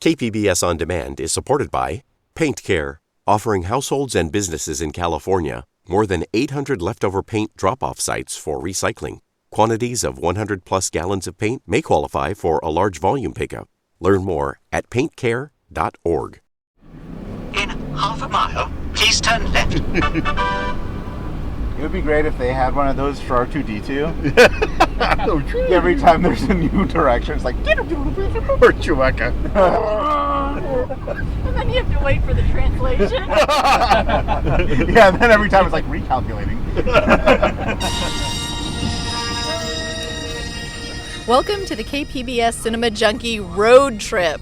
KPBS On Demand is supported by Paint Care, offering households and businesses in California more than 800 leftover paint drop-off sites for recycling. Quantities of 100-plus gallons of paint may qualify for a large volume pickup. Learn more at paintcare.org. In half a mile, please turn left. It would be great if they had one of those for R2-D2. Every time there's a new direction, it's like... Or Chewbacca. And then you have to wait for the translation. Yeah, and then every time it's like recalculating. Welcome to the KPBS Cinema Junkie road trip.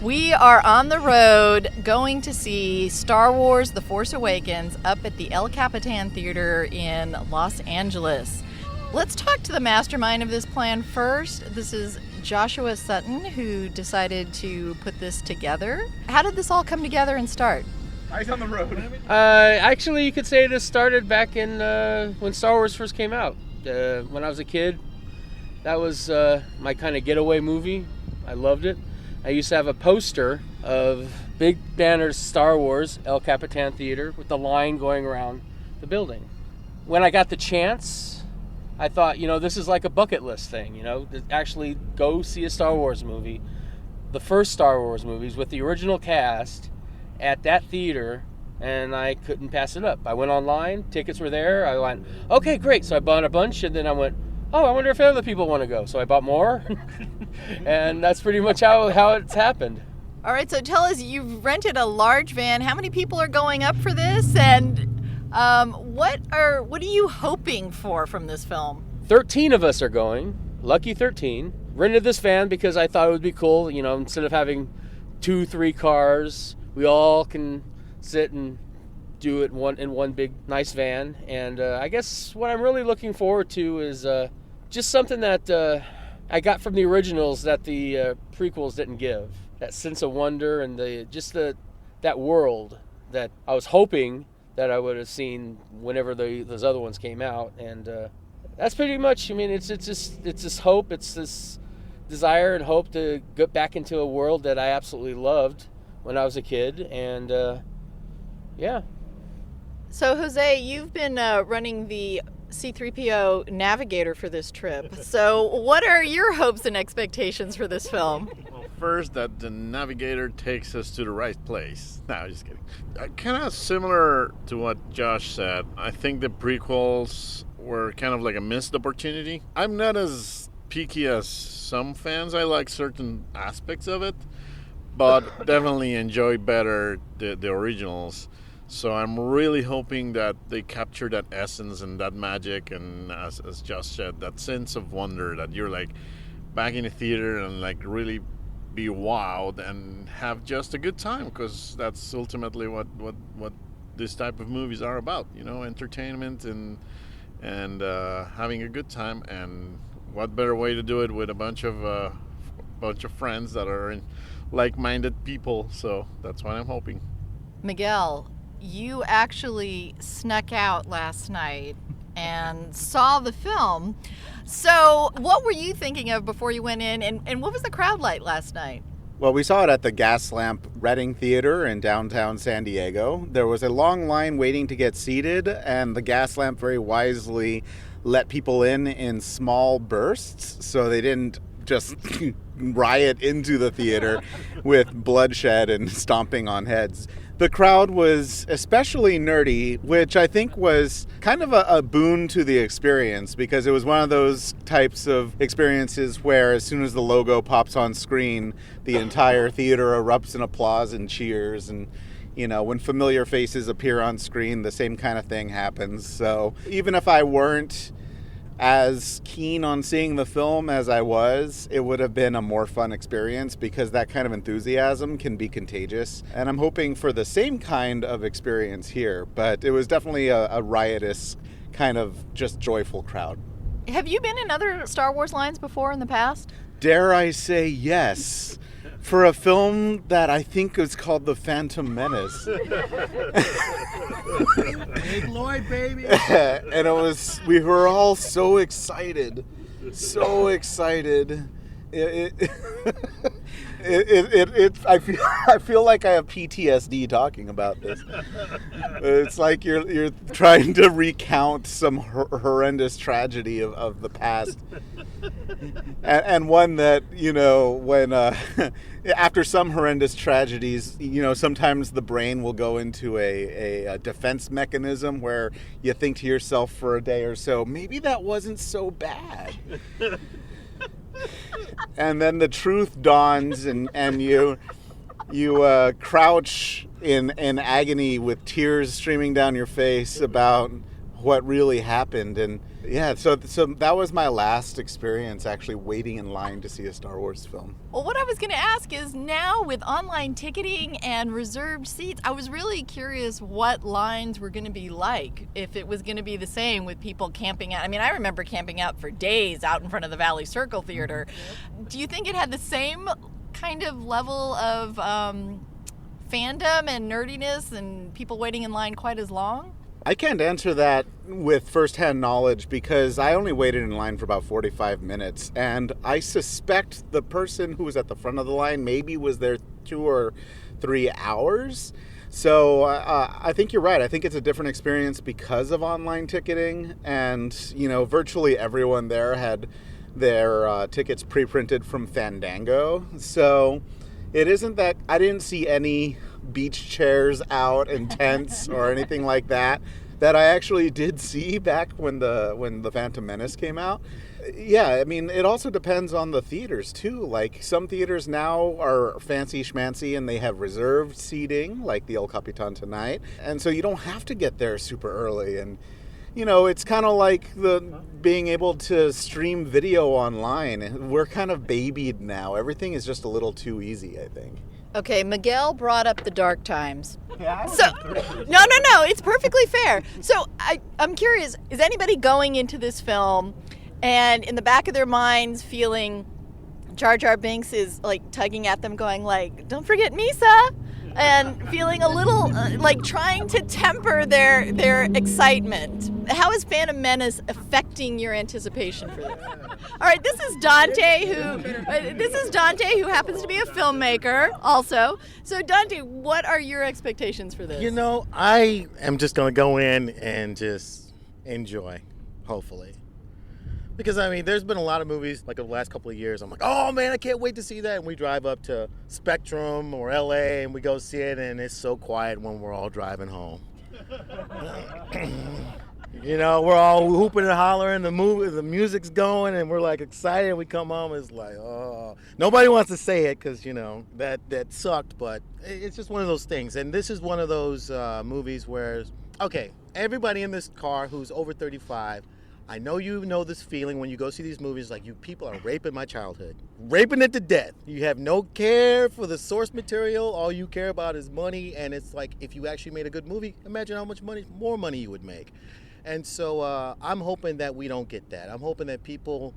We are on the road going to see Star Wars The Force Awakens up at the El Capitan Theater in Los Angeles. Let's talk to the mastermind of this plan first. This is Joshua Sutton, who decided to put this together. How did this all come together and start? Eyes on the road. Actually, you could say this started back in when Star Wars first came out. When I was a kid, that was my kind of getaway movie. I loved it. I used to have a poster of big banners Star Wars, El Capitan Theater, with the line going around the building. When I got the chance, I thought, this is like a bucket list thing, to actually go see a Star Wars movie, the first Star Wars movies with the original cast at that theater, and I couldn't pass it up. I went online, tickets were there, I went, okay, great. So I bought a bunch, and then I went, oh, I wonder if other people want to go. So I bought more, and that's pretty much how it's happened. All right, so tell us, you've rented a large van. How many people are going up for this, and what are you hoping for from this film? 13 of us are going, lucky 13. Rented this van because I thought it would be cool, instead of having 2-3 cars, we all can sit and do it in one big nice van. And I guess what I'm really looking forward to is just something that I got from the originals that the prequels didn't give. That sense of wonder and that world that I was hoping that I would have seen whenever those other ones came out. And that's pretty much, it's this hope, it's this desire and hope to get back into a world that I absolutely loved when I was a kid. And yeah. So Jose, you've been running the C-3PO navigator for this trip. So what are your hopes and expectations for this film? Well, first, that the navigator takes us to the right place. No, I'm just kidding. Kind of similar to what Josh said. I think the prequels were kind of like a missed opportunity. I'm not as picky as some fans. I like certain aspects of it, but definitely enjoy better the originals. So I'm really hoping that they capture that essence and that magic, and as Josh said, that sense of wonder that you're like back in the theater and like really be wowed and have just a good time, because that's ultimately what this type of movies are about, entertainment and having a good time. And what better way to do it with a bunch of friends that are like-minded people. So that's what I'm hoping. Miguel, you actually snuck out last night and saw the film. So what were you thinking of before you went in, and what was the crowd like last night? Well, we saw it at the Gaslamp Reading Theater in downtown San Diego. There was a long line waiting to get seated, and the Gaslamp very wisely let people in small bursts, so they didn't just riot into the theater with bloodshed and stomping on heads. The crowd was especially nerdy, which I think was kind of a boon to the experience, because it was one of those types of experiences where as soon as the logo pops on screen, the entire theater erupts in applause and cheers. And, when familiar faces appear on screen, the same kind of thing happens. So even if I weren't as keen on seeing the film as I was, it would have been a more fun experience, because that kind of enthusiasm can be contagious. And I'm hoping for the same kind of experience here, but it was definitely a riotous, kind of just joyful crowd. Have you been in other Star Wars lines before in the past? Dare I say yes, for a film that I think is called The Phantom Menace. Big Lloyd, baby. And we were all so excited. I feel like I have PTSD talking about this. It's like you're trying to recount some horrendous tragedy of the past, and one that, when after some horrendous tragedies, sometimes the brain will go into a defense mechanism where you think to yourself for a day or so, maybe that wasn't so bad. And then the truth dawns, and you crouch in agony with tears streaming down your face about what really happened. And yeah, so that was my last experience actually waiting in line to see a Star Wars film. Well, what I was going to ask is, now with online ticketing and reserved seats, I was really curious what lines were going to be like, if it was going to be the same with people camping out. I mean, I remember camping out for days out in front of the Valley Circle Theater. Do you think it had the same kind of level of fandom and nerdiness and people waiting in line quite as long? I can't answer that with firsthand knowledge because I only waited in line for about 45 minutes, and I suspect the person who was at the front of the line maybe was there 2 or 3 hours. So I think you're right. I think it's a different experience because of online ticketing, and virtually everyone there had their tickets pre-printed from Fandango. So it isn't that I didn't see any beach chairs out and tents or anything like that I actually did see back when the Phantom Menace came out. Yeah, I mean, it also depends on the theaters too. Like, some theaters now are fancy schmancy and they have reserved seating, like the El Capitan tonight, and so you don't have to get there super early. And it's kind of like the being able to stream video online. We're kind of babied now. Everything is just a little too easy, I think. Okay, Miguel brought up the dark times. Yeah. No, it's perfectly fair. So I'm curious, is anybody going into this film and in the back of their minds feeling Jar Jar Binks is like tugging at them, going like, "Don't forget Misa," and feeling a little like trying to temper their excitement? How is Phantom Menace affecting your anticipation for this? All right, this is Dante, who happens to be a filmmaker also. So Dante, what are your expectations for this? I am just going to go in and just enjoy, hopefully. Because, there's been a lot of movies, like, over the last couple of years, I'm like, oh, man, I can't wait to see that. And we drive up to Spectrum or L.A. and we go see it, and it's so quiet when we're all driving home. We're all hooping and hollering, the music's going, and we're, like, excited. We come home, it's like, oh. Nobody wants to say it because, that sucked, but it's just one of those things. And this is one of those movies where, okay, everybody in this car who's over 35, I know you know this feeling when you go see these movies, like, you people are raping my childhood. Raping it to death. You have no care for the source material. All you care about is money. And it's like, if you actually made a good movie, imagine how much more money you would make. And so I'm hoping that we don't get that. I'm hoping that people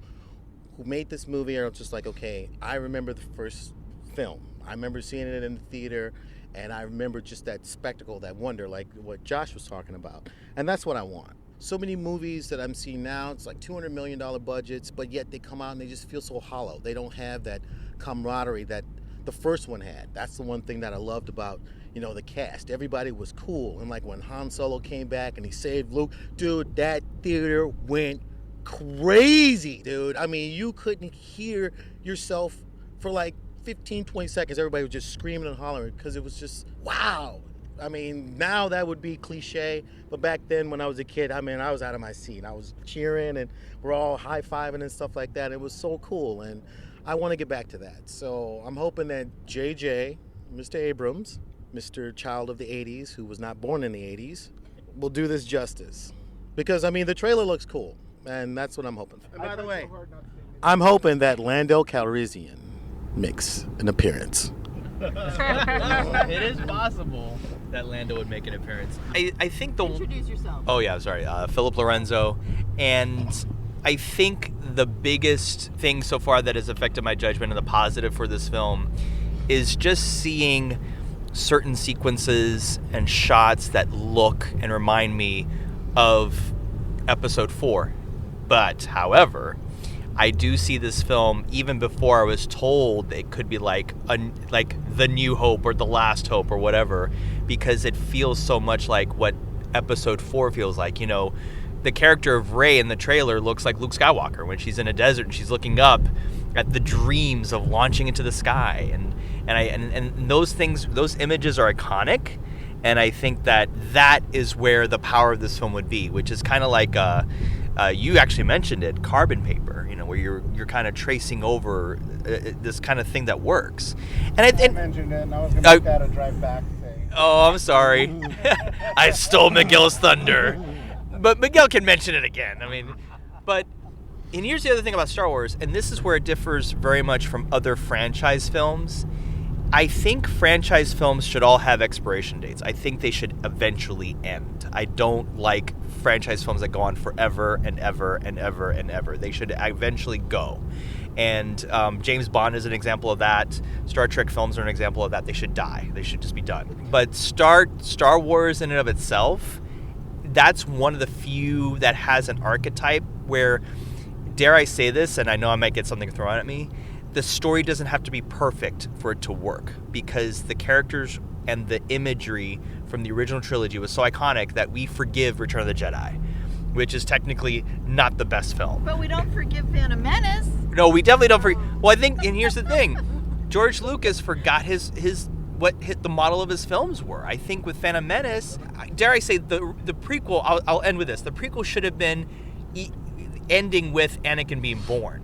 who made this movie are just like, okay, I remember the first film. I remember seeing it in the theater. And I remember just that spectacle, that wonder, like what Josh was talking about. And that's what I want. So many movies that I'm seeing now, it's like $200 million budgets, but yet they come out and they just feel so hollow. They don't have that camaraderie that the first one had. That's the one thing that I loved about, the cast. Everybody was cool. And like when Han Solo came back and he saved Luke, dude, that theater went crazy, dude. You couldn't hear yourself for like 15, 20 seconds. Everybody was just screaming and hollering because it was just, wow. Now that would be cliche, but back then when I was a kid, I was out of my seat. I was cheering and we're all high-fiving and stuff like that. It was so cool, and I want to get back to that. So I'm hoping that JJ, Mr. Abrams, Mr. Child of the 80s, who was not born in the 80s, will do this justice. Because, the trailer looks cool, and that's what I'm hoping for. And by the way, I'm hoping that Lando Calrissian makes an appearance. It is possible that Lando would make an appearance. I think Introduce yourself. Oh yeah, sorry. Philip Lorenzo. And I think the biggest thing so far that has affected my judgment in the positive for this film is just seeing certain sequences and shots that look and remind me of Episode 4. But, however, I do see this film, even before I was told it could be like The New Hope or The Last Hope or whatever, because it feels so much like what Episode 4 feels like. You know, the character of Rey in the trailer looks like Luke Skywalker when she's in a desert and she's looking up at the dreams of launching into the sky, and those things, those images are iconic, and I think that is where the power of this film would be, which is kind of like you actually mentioned it, carbon paper, you know, where you're kind of tracing over this kind of thing that works. And I mentioned it, and I was going to make that a drive back thing. Oh, I'm sorry. I stole Miguel's thunder. But Miguel can mention it again. I mean, and here's the other thing about Star Wars, and this is where it differs very much from other franchise films. I think franchise films should all have expiration dates. I think they should eventually end. I don't like franchise films that go on forever and ever and ever and ever. They should eventually go. And James Bond is an example of that. Star Trek films are an example of that. They should die. They should just be done. But Star Wars in and of itself, that's one of the few that has an archetype where, dare I say this, and I know I might get something thrown at me, the story doesn't have to be perfect for it to work, because the characters and the imagery from the original trilogy was so iconic that we forgive Return of the Jedi, which is technically not the best film. But we don't forgive Phantom Menace. No, we definitely don't forgive. Well, I think, and here's the thing, George Lucas forgot what the model of his films were. I think with Phantom Menace, dare I say, the prequel, I'll end with this, the prequel should have been ending with Anakin being born.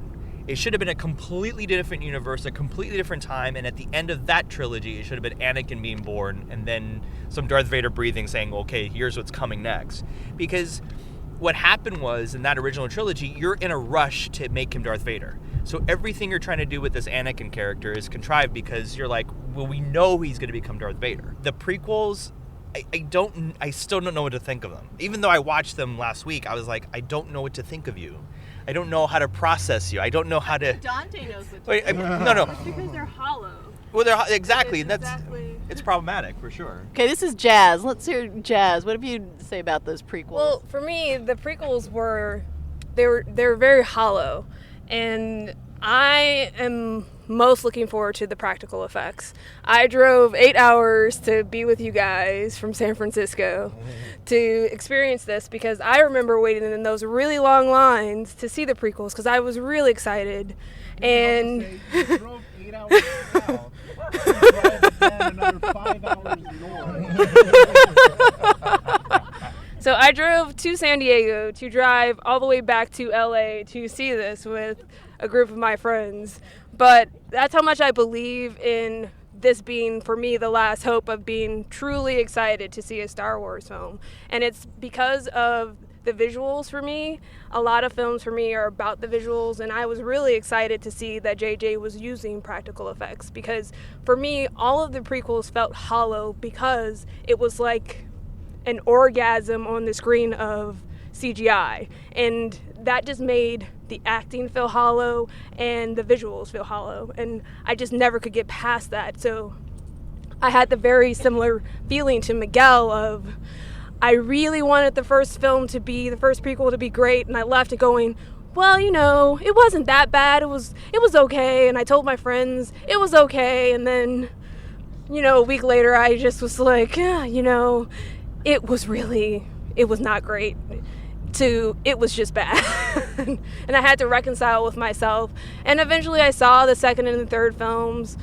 It should have been a completely different universe, a completely different time, and at the end of that trilogy, it should have been Anakin being born, and then some Darth Vader breathing saying, okay, here's what's coming next. Because what happened was, in that original trilogy, you're in a rush to make him Darth Vader. So everything you're trying to do with this Anakin character is contrived because you're like, well, we know he's going to become Darth Vader. The prequels, I still don't know what to think of them. Even though I watched them last week, I was like, I don't know what to think of you. I don't know how to process you. I don't know how to. Dante knows what to Wait, do. No. It's because they're hollow. Well, exactly. It's problematic for sure. Okay, this is Jazz. Let's hear Jazz. What have you to say about those prequels? Well, for me, the prequels were very hollow, and I am most looking forward to the practical effects. I drove 8 hours to be with you guys from San Francisco to experience this, because I remember waiting in those really long lines to see the prequels because I was really excited. And you drove 8 hours south, you drove down another 5 hours north. So I drove to San Diego to drive all the way back to LA to see this with a group of my friends. But that's how much I believe in this being, for me, the last hope of being truly excited to see a Star Wars film. And it's because of the visuals for me. A lot of films for me are about the visuals, and I was really excited to see that JJ was using practical effects, because for me, all of the prequels felt hollow because it was like an orgasm on the screen of CGI, and that just made the acting feel hollow and the visuals feel hollow, and I just never could get past that. So I had the very similar feeling to Miguel of, I really wanted the first prequel to be great, and I left it going, well, you know, it wasn't that bad, it was okay, and I told my friends it was okay, and then, you know, a week later I just was like, you know, it was not great. It was just bad. And I had to reconcile with myself. And eventually I saw the second and the third films,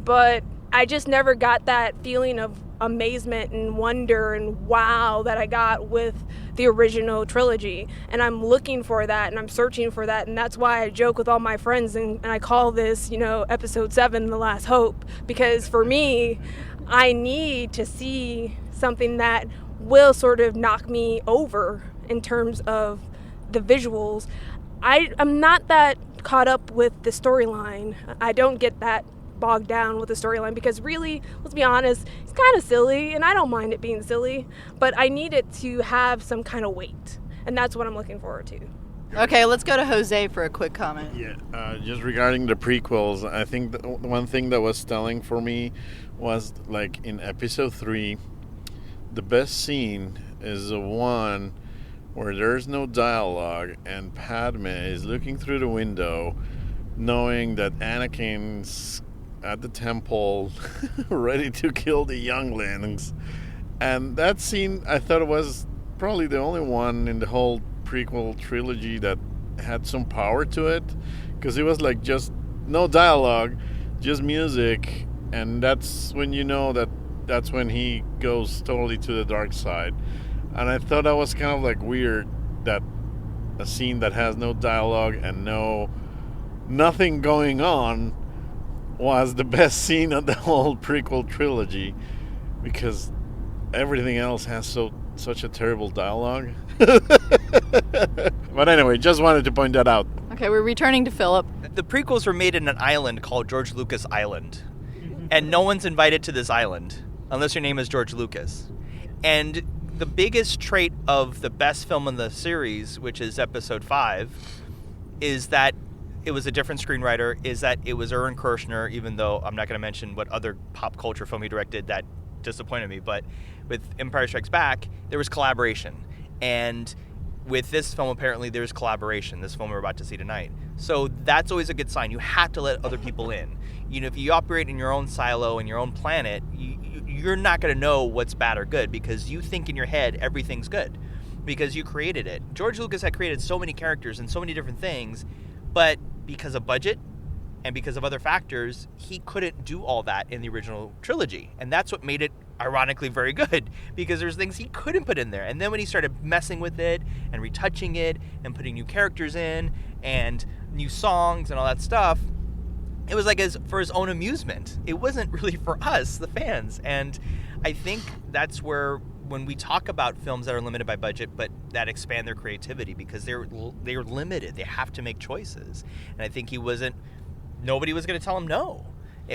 but I just never got that feeling of amazement and wonder and wow that I got with the original trilogy. And I'm looking for that, and I'm searching for that, and that's why I joke with all my friends and I call this, you know, episode 7, The Last Hope, because for me, I need to see something that will sort of knock me over in terms of the visuals. I'm not that caught up with the storyline. I don't get that bogged down with the storyline because really, let's be honest, it's kind of silly, and I don't mind it being silly, but I need it to have some kind of weight, and that's what I'm looking forward to. Okay, let's go to Jose for a quick comment. Yeah, just regarding the prequels, I think the one thing that was telling for me was, like, in episode 3, the best scene is the one where there's no dialogue and Padme is looking through the window knowing that Anakin's at the temple ready to kill the younglings. And that scene, I thought it was probably the only one in the whole prequel trilogy that had some power to it, because it was like just no dialogue, just music, and that's when you know that's when he goes totally to the dark side. And I thought that was kind of like weird, that a scene that has no dialogue and nothing going on was the best scene of the whole prequel trilogy, because everything else has such a terrible dialogue. But anyway, just wanted to point that out. Okay, we're returning to Philip. The prequels were made in an island called George Lucas Island. And no one's invited to this island unless your name is George Lucas. And the biggest trait of the best film in the series, which is Episode 5, is that it was a different screenwriter, is that it was Aaron Kershner, even though I'm not going to mention what other pop culture film he directed that disappointed me. But with Empire Strikes Back, there was collaboration. And with this film, apparently, there's collaboration, this film we're about to see tonight. So that's always a good sign. You have to let other people in. You know, if you operate in your own silo, in your own planet, you're not going to know what's bad or good, because you think in your head everything's good because you created it. George Lucas had created so many characters and so many different things, but because of budget and because of other factors, he couldn't do all that in the original trilogy. And that's what made it ironically very good, because there's things he couldn't put in there. And then when he started messing with it and retouching it and putting new characters in and new songs and all that stuff, it was like for his own amusement. It wasn't really for us, the fans. And I think that's where, when we talk about films that are limited by budget but that expand their creativity, because they're limited, they have to make choices. And I think nobody was going to tell him no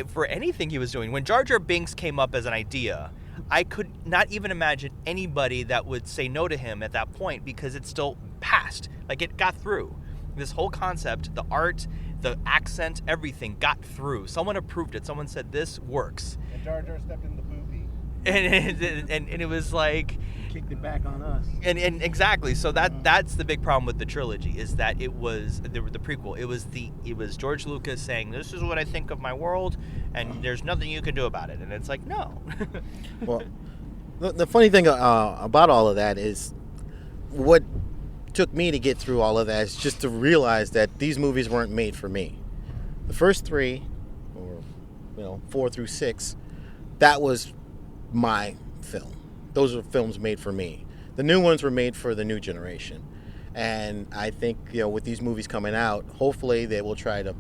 for anything he was doing. When Jar Jar Binks came up as an idea, I could not even imagine anybody that would say no to him at that point, because it still passed. Like, it got through. This whole concept, the art, the accent, everything got through. Someone approved it. Someone said, this works. And Jar Jar stepped in the booby. And it was like... Kicked it back on us. And exactly. So that's the big problem with the trilogy, is that it was the prequel. It was George Lucas saying, this is what I think of my world, and there's nothing you can do about it. And it's like, no. Well, the funny thing about all of that is, what took me to get through all of that is just to realize that these movies weren't made for me. The first 3, or 4 through 6, that was my film. Those are films made for me. The new ones were made for the new generation. And I think, with these movies coming out, hopefully they will try to,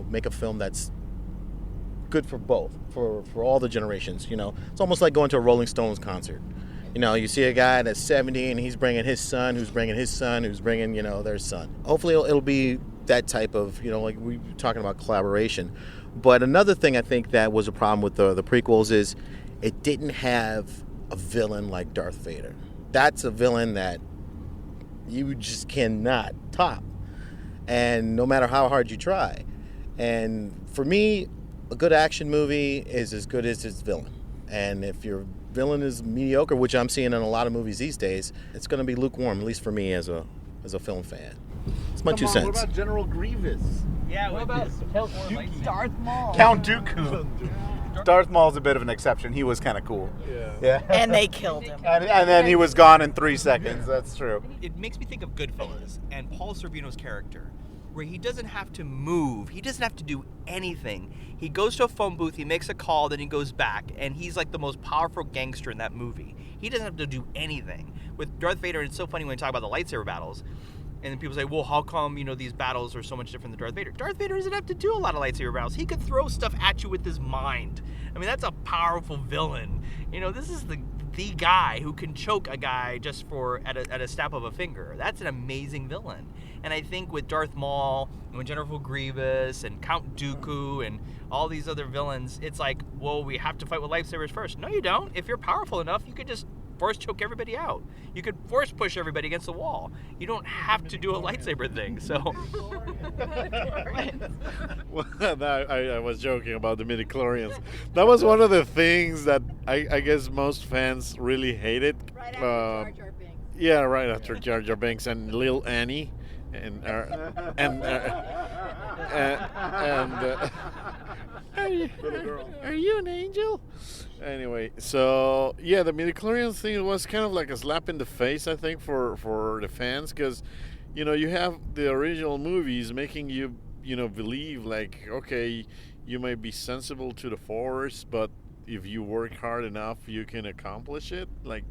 make a film that's good for both, for all the generations. It's almost like going to a Rolling Stones concert. You see a guy that's 70 and he's bringing his son, who's bringing his son, who's bringing, their son. Hopefully it'll be that type of, like we were talking about collaboration. But another thing I think that was a problem with the prequels is it didn't have a villain like Darth Vader. That's a villain that you just cannot top, and no matter how hard you try. And for me, a good action movie is as good as its villain. And if your villain is mediocre, which I'm seeing in a lot of movies these days, it's going to be lukewarm, at least for me as a film fan. It's my 2 cents. What about General Grievous? Yeah, what about Darth Maul. Count Dooku. Darth Maul's a bit of an exception. He was kind of cool. Yeah. And they killed him. And then he was gone in 3 seconds. That's true. It makes me think of Goodfellas and Paul Sorvino's character, where he doesn't have to move. He doesn't have to do anything. He goes to a phone booth, he makes a call, then he goes back, and he's like the most powerful gangster in that movie. He doesn't have to do anything. With Darth Vader, it's so funny when we talk about the lightsaber battles, and then people say, well, how come, these battles are so much different than Darth Vader? Darth Vader doesn't have to do a lot of lightsaber battles. He could throw stuff at you with his mind. I mean, that's a powerful villain. This is the guy who can choke a guy just at a snap of a finger. That's an amazing villain. And I think with Darth Maul, and with General Grievous, and Count Dooku, and all these other villains, it's like, well, we have to fight with lightsabers first. No, you don't. If you're powerful enough, you could just force choke everybody out. You could force push everybody against the wall. You don't have to do a lightsaber thing. So, well, I was joking about the midichlorians. That was one of the things that I guess most fans really hated. Right after Jar Jar Binks. Yeah, right after Jar Jar Binks and Lil Annie, and and are you an angel? Anyway, so yeah, the midichlorians thing was kind of like a slap in the face, I think, for the fans, because you have the original movies making you believe like, okay, you might be sensible to the Force, but if you work hard enough, you can accomplish it. Like,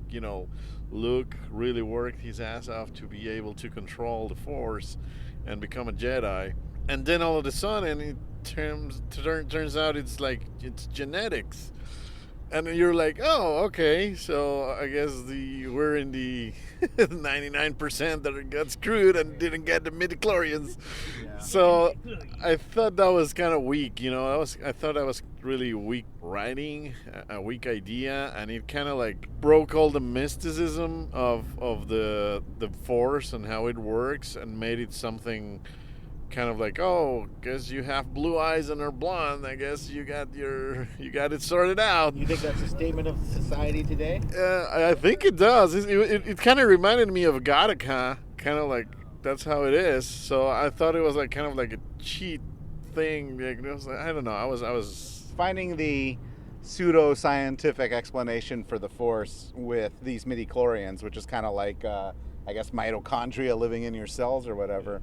Luke really worked his ass off to be able to control the Force and become a Jedi. And then all of a sudden, it turns out it's genetics. And you're like, oh, okay, so I guess we're in the 99% that got screwed and didn't get the midichlorians. Yeah. So I thought that was kind of weak, I thought that was really weak writing, a weak idea, and it kind of like broke all the mysticism of the Force and how it works and made it something kind of like, oh, guess you have blue eyes and are blonde. I guess you got it sorted out. You think that's a statement of society today? I think it does. It kind of reminded me of Gattaca, kind of like that's how it is. So I thought it was like kind of like a cheat thing. I don't know. I was finding the pseudo-scientific explanation for the Force with these midichlorians, which is kind of like, I guess, mitochondria living in your cells or whatever.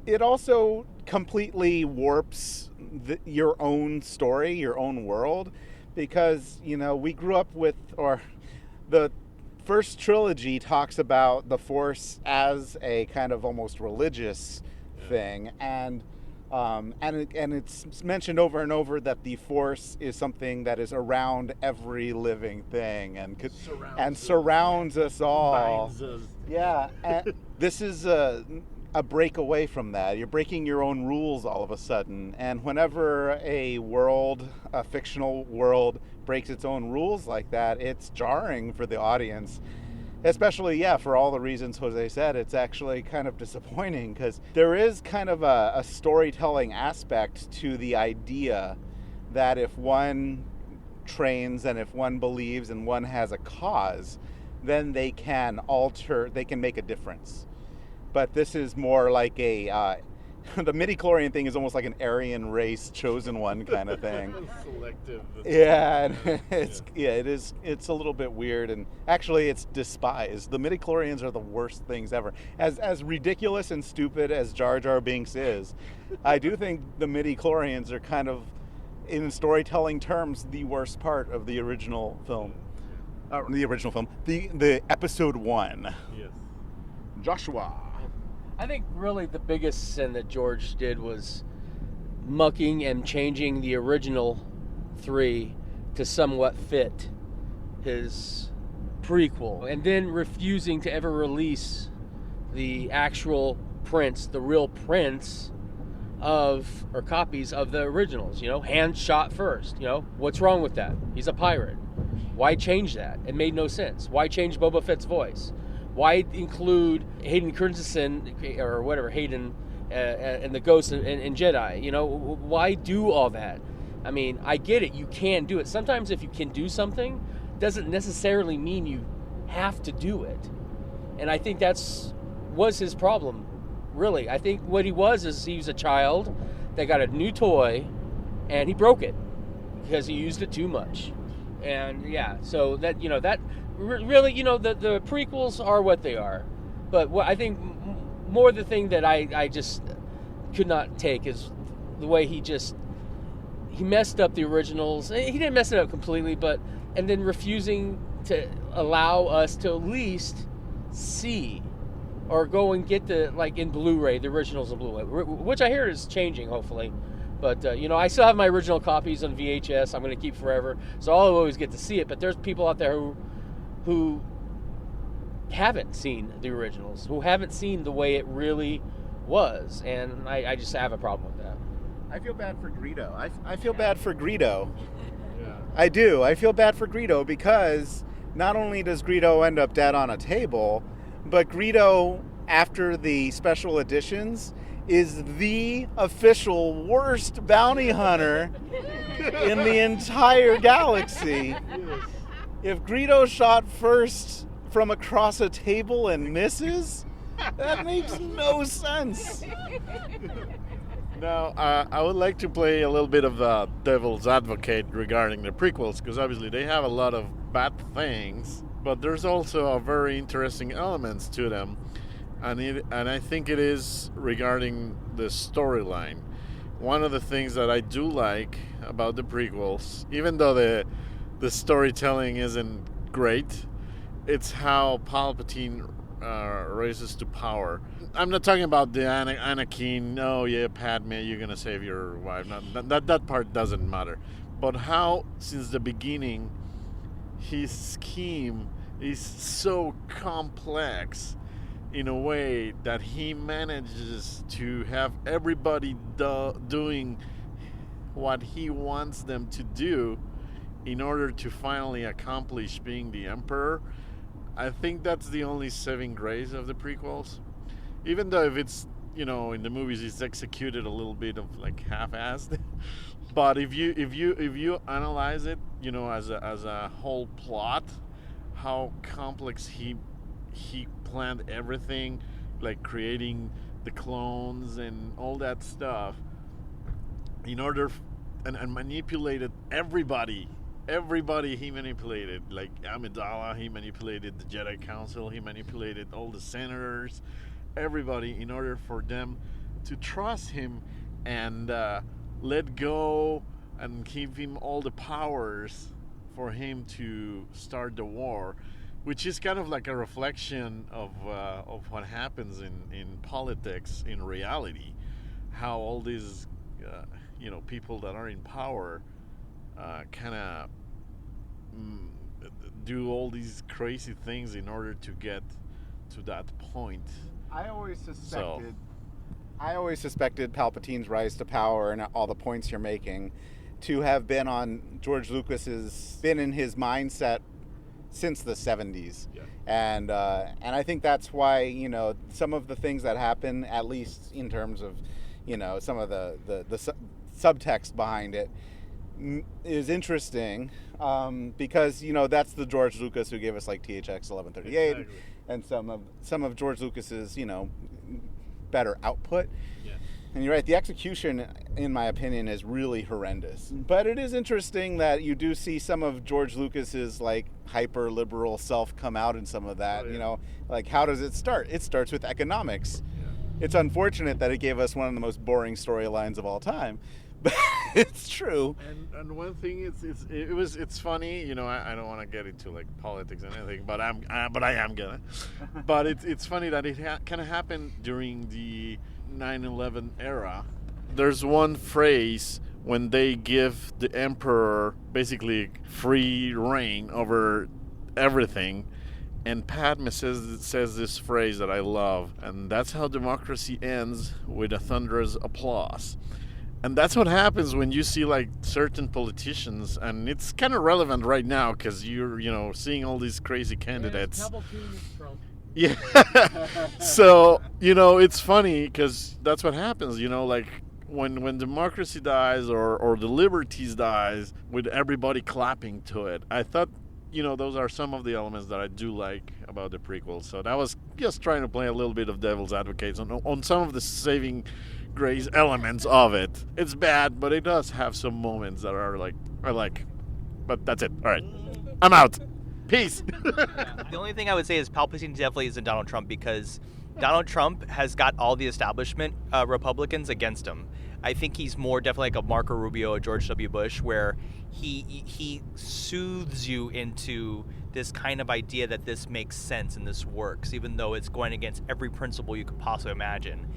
It also completely warps your own story, your own world, because, we grew up with, or the first trilogy talks about the Force as a kind of almost religious thing, and it's mentioned over and over that the Force is something that is around every living thing and surrounds us all. Binds us. Yeah, and this is a break away from that. You're breaking your own rules all of a sudden. And whenever a fictional world breaks its own rules like that, it's jarring for the audience. Especially, for all the reasons Jose said, it's actually kind of disappointing because there is kind of a storytelling aspect to the idea that if one trains and if one believes and one has a cause, then they can make a difference. But this is more like the midichlorian thing is almost like an Aryan race chosen one kind of thing. Selective. Yeah, it is. It's a little bit weird, and actually, it's despised. The midichlorians are the worst things ever. As ridiculous and stupid as Jar Jar Binks is, I do think the midichlorians are kind of, in storytelling terms, the worst part of the original film. The episode 1. Yes. Joshua. I think really the biggest sin that George did was mucking and changing the original 3 to somewhat fit his prequel, and then refusing to ever release the actual prints, the real prints or copies of the originals, hand shot first. What's wrong with that? He's a pirate. Why change that? It made no sense. Why change Boba Fett's voice? Why include Hayden Christensen or whatever, Hayden and the Ghost and Jedi? Why do all that? I mean, I get it. You can do it. Sometimes if you can do something, doesn't necessarily mean you have to do it. And I think was his problem, really. I think what he was a child that got a new toy and he broke it because he used it too much. And so that, that really, the prequels are what they are. But what I think more the thing that I just could not take is the way he messed up the originals. He didn't mess it up completely, and then refusing to allow us to at least see or go and get in Blu-ray, the originals in Blu-ray, which I hear is changing, hopefully. But, I still have my original copies on VHS. I'm going to keep forever. So I'll always get to see it. But there's people out there who haven't seen the originals, who haven't seen the way it really was. And I just have a problem with that. I feel bad for Greedo. I feel bad for Greedo. Yeah. I do. I feel bad for Greedo because not only does Greedo end up dead on a table, but Greedo, after the special editions, is the official worst bounty hunter in the entire galaxy. If Greedo shot first from across a table and misses? That makes no sense. Now, I would like to play a little bit of devil's advocate regarding the prequels, because obviously they have a lot of bad things, but there's also a very interesting elements to them, and I think it is regarding the storyline. One of the things that I do like about the prequels, even though the storytelling isn't great, it's how Palpatine raises to power. I'm not talking about the Anakin, oh yeah, Padme, you're gonna save your wife. That part doesn't matter. But how, since the beginning, his scheme is so complex in a way that he manages to have everybody doing what he wants them to do in order to finally accomplish being the Emperor. I think that's the only saving grace of the prequels. Even though if it's, in the movies it's executed a little bit of like half-assed. But if you analyze it, as a whole plot, how complex he planned everything, like creating the clones and all that stuff, in order and manipulated everybody he manipulated, like Amidala, he manipulated the Jedi Council, he manipulated all the senators, everybody, in order for them to trust him and let go and give him all the powers for him to start the war, which is kind of like a reflection of what happens in politics in reality, how all these people that are in power kind of do all these crazy things in order to get to that point. I always suspected Palpatine's rise to power and all the points you're making to have been on George Lucas's, been in his mindset since the 70s. Yeah. And I think that's why, some of the things that happen, at least in terms of, some of the subtext behind it, is interesting, because that's the George Lucas who gave us like THX 1138. Exactly. And some of George Lucas's better output. Yeah. And you're right, the execution, in my opinion, is really horrendous. But it is interesting that you do see some of George Lucas's like hyper liberal self come out in some of that. Oh, yeah. Like how does it start? It starts with economics. Yeah. It's unfortunate that it gave us one of the most boring storylines of all time. But it's true. And one thing it's funny, I don't want to get into like politics and anything, but I am gonna. But it's funny that it kind of happened during the 9/11 era. There's one phrase when they give the emperor basically free reign over everything, and Padme says this phrase that I love, and that's how democracy ends, with a thunderous applause. And that's what happens when you see like certain politicians, and it's kind of relevant right now because you're seeing all these crazy candidates. Yeah. So it's funny because that's what happens. Like when democracy dies or the liberties dies, with everybody clapping to it. I thought those are some of the elements that I do like about the prequel. So that was just trying to play a little bit of devil's advocate on some of the saving grace elements of it. It's bad, but it does have some moments that are like I like. But that's it. All right, I'm out. Peace. The only thing I would say is Palpatine definitely isn't Donald Trump, because Donald Trump has got all the establishment Republicans against him. I think he's more definitely like a Marco Rubio or George W. Bush, where he soothes you into this kind of idea that this makes sense and this works, even though it's going against every principle you could possibly imagine.